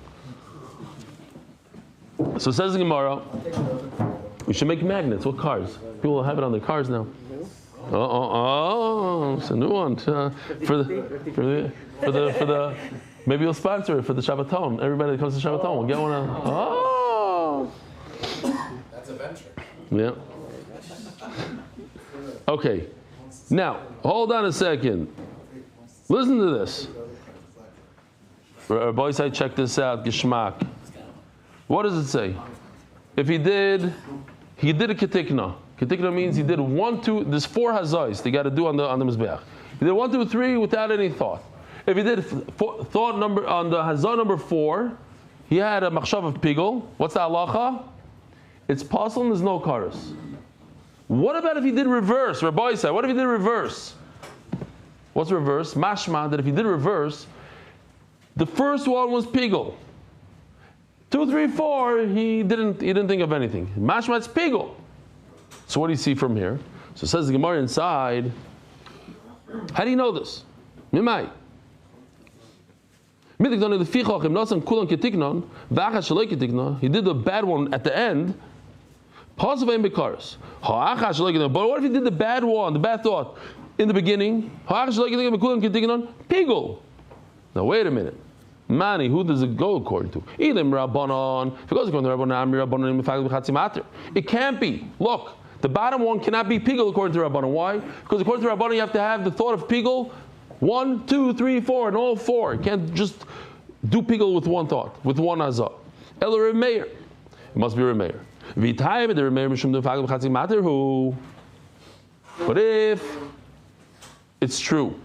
them. So it says in Gemara, we should make magnets. What cars? People will have it on their cars now. It's a new one. For the maybe you'll sponsor it for the Shabbaton. Everybody that comes to Shabbaton will get one. That's a venture. Yeah. Okay. Now, hold on a second. Listen to this. Boys, I check this out. Geshmak. What does it say? If he did a ketikna. Ketikna means he did 1, 2. There's 4 hazais they got to do on the mizbeach. He did 1, 2, 3 without any thought. If he did thought number on the hazah number 4, he had a machshav of pigul. What's the halacha? It's possible and there's no karas. What about if he did reverse? Rabbi said, what if he did reverse? What's reverse? Mashma, that if he did reverse, the first one was pigul. 2, 3, 4, he didn't think of anything. Mashma, it's pigul. So what do you see from here? So it says the Gemara inside. How do you know this? Mimai. He did the bad one at the end. But what if he did the bad one, the bad thought, in the beginning? Pigul. Now wait a minute. Mani, who does it go according to? If it goes according to Rabbanon, it can't be. Look, the bottom one cannot be pigul according to Rabbanon. Why? Because according to Rabbanon, you have to have the thought of pigul 1, 2, 3, 4, and all 4. You can't just do pigul with one thought, with one azah. Ela Remeir. It must be Remeir. But if it's true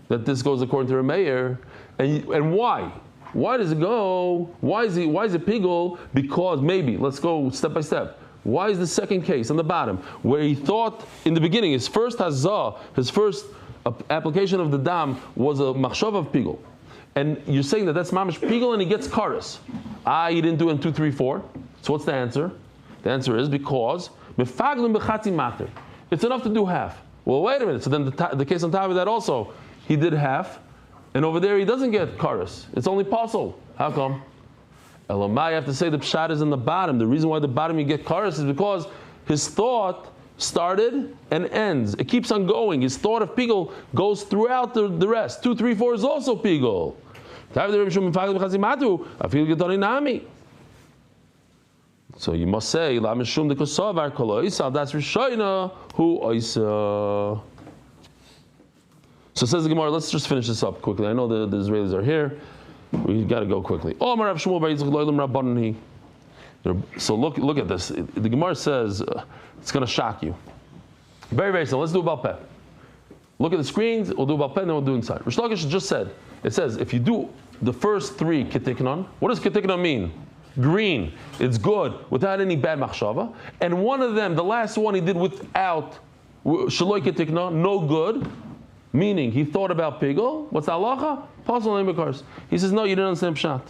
that this goes according to Remeir, and why? Why does it go? Why is it pigul? Because maybe, let's go step by step. Why is the second case on the bottom, where he thought in the beginning, his first hazah, his first application of the dam was a machshav of pigul, and you're saying that that's mamish pigul and he gets karas. He didn't do it in 2, 3, 4. So what's the answer? The answer is because mefaglim b'chatzi mater. It's enough to do half. Well, wait a minute. So then the case on top of that also, he did half, and over there he doesn't get karas. It's only possible. How come? Elamai, you have to say the pshat is in the bottom. The reason why the bottom you get karas is because his thought started and ends. It keeps on going. His thought of pigul goes throughout the rest. 2, 3, 4 is also pigul. So you must say, La Mishum de Kosovar Kolo Isa, that's Rishoina, who Isa. So says the Gemara, let's just finish this up quickly. I know the Israelis are here. We got to go quickly. So look at this. The Gemara says, it's going to shock you. Very, very simple. Let's do Baal Peh. Look at the screens, we'll do Baal Peh, and then we'll do inside. Rish Lakish just said, it says, if you do the first 3 Ketiknon, what does Ketiknon mean? Green, it's good, without any bad machshava. And one of them, the last one he did without Shaloi Ketikna, no good, meaning he thought about pigul. What's the halacha? Possible name of He says, no, you didn't understand pshat.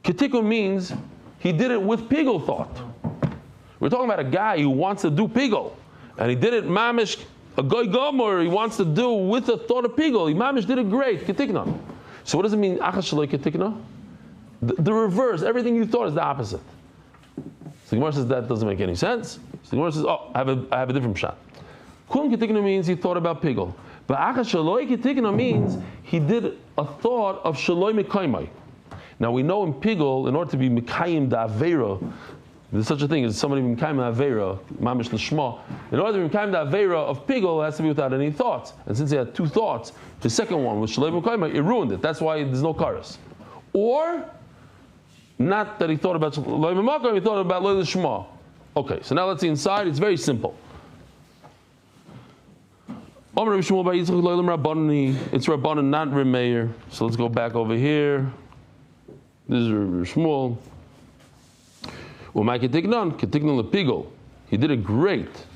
Ketikun means he did it with pigul thought. We're talking about a guy who wants to do pigul, and he did it mamish, a goy gomer, he wants to do with the thought of pigul. He mamish did it great, Ketikna. So what does it mean, achas Shaloi Ketikna? The reverse, everything you thought is the opposite. So the Gemara says that doesn't make any sense. So the Gemara says, I have a different pshat. Kulam Ketikna means he thought about pigul. But Achas Shaloi Ketikna means he did a thought of Shaloi Mekaymai. Now we know in pigul, in order to be Mekayim da Aveira, there's such a thing as somebody Mekayim da Aveira, Mamish L'Shma. In order to be Mekayim da Aveira of pigul, it has to be without any thoughts. And since he had 2 thoughts, the second one was Shaloi Mekaymai, it ruined it. That's why there's no karas. Or not that he thought about Shaloi Mekaymai, he thought about Loi L'Shma. Okay, so now let's see inside. It's very simple. It's Rabbanan, not Remeir. So let's go back over here. This is Shmuel. He did it great.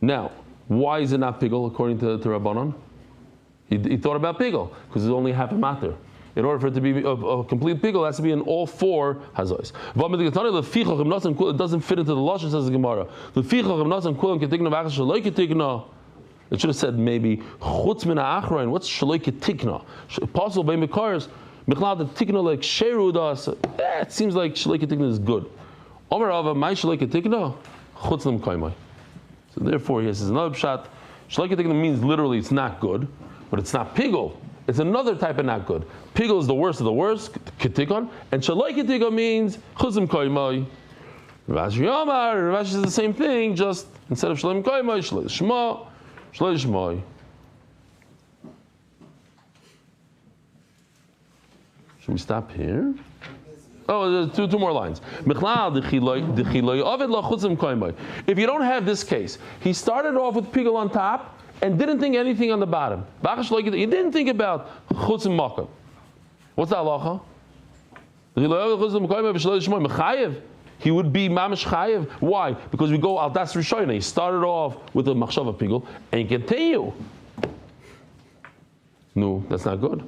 Now, why is it not pigul according to Rabbanan? He thought about pigul because it's only half a matter. In order for it to be a complete pigul, it has to be in all 4 hazos. It doesn't fit into the lashon, says the Gemara. It should have said maybe chutz min ha'achrain. What's shaloi ketikna? Possible by mekaris. Michlad the tikna like sherudas. It seems like shaloi ketikna is good. Omer Rava, my shaloi ketikna chutz lim kaimai. So therefore, he says another pshat. Shaloi ketikna means literally it's not good, but it's not pigul. It's another type of not good. Pigul is the worst of the worst, ketikon, and shaloi ketikna means chutz lim kaimai. Rav Ashi says the same thing, just instead of shaloi kaimai, shaloi shma. Should we stop here? Oh, there's two more lines. If you don't have this case, he started off with pigul on top and didn't think anything on the bottom. He didn't think about chutz and makam. What's the halacha? He would be mamish chayev. Why? Because we go al das rishoyna. He started off with a machshava pigul and continue. No, that's not good.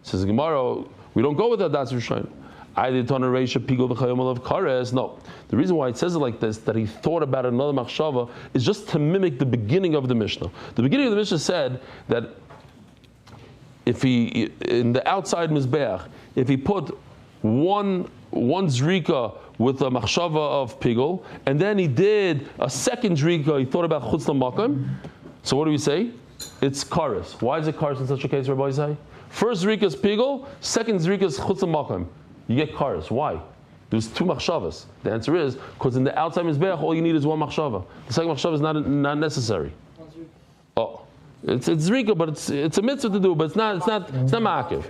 Says Gemara, we don't go with al das rishoyna. I did ton reisha pigul v'chayom of kares. No, the reason why it says it like this, that he thought about another machshava, is just to mimic the beginning of the Mishnah. The beginning of the Mishnah said that if he in the outside mizbeach, if he put one zrika with a machshava of pigul, and then he did a second zrika, he thought about chutz l'makam. So what do we say? It's kares. Why is it kares in such a case, Rabbi Isai? First zrika is pigul, second zrika is chutz l'makam. You get kares. Why? There's 2 machshavas. The answer is because in the outside mizbeach, all you need is 1 machshava. The second machshava is not necessary. Oh, it's zrika, but it's a mitzvah to do, but it's not ma'akiv.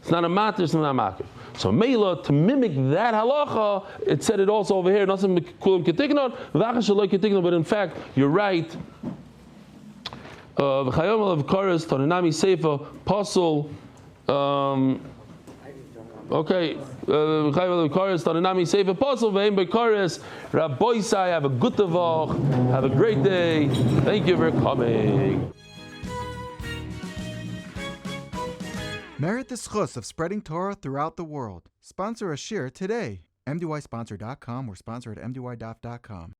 It's not a matter, it's not ma'akiv. So Meila, to mimic that halacha, it said it also over here, nothing kulam ketiknon, v'achas shaloi ketiknon, but in fact, you're right. V'chayom of kares, tonenami seifa, pasul, okay, v'chayom of kares, tonenami seifa, pasul, v'eim b'kares, Rabbi Isai, have a good Voch, have a great day, thank you for coming. Merit the schus of spreading Torah throughout the world. Sponsor a shir today. MDYsponsor.com or sponsor at MDYDaf.com.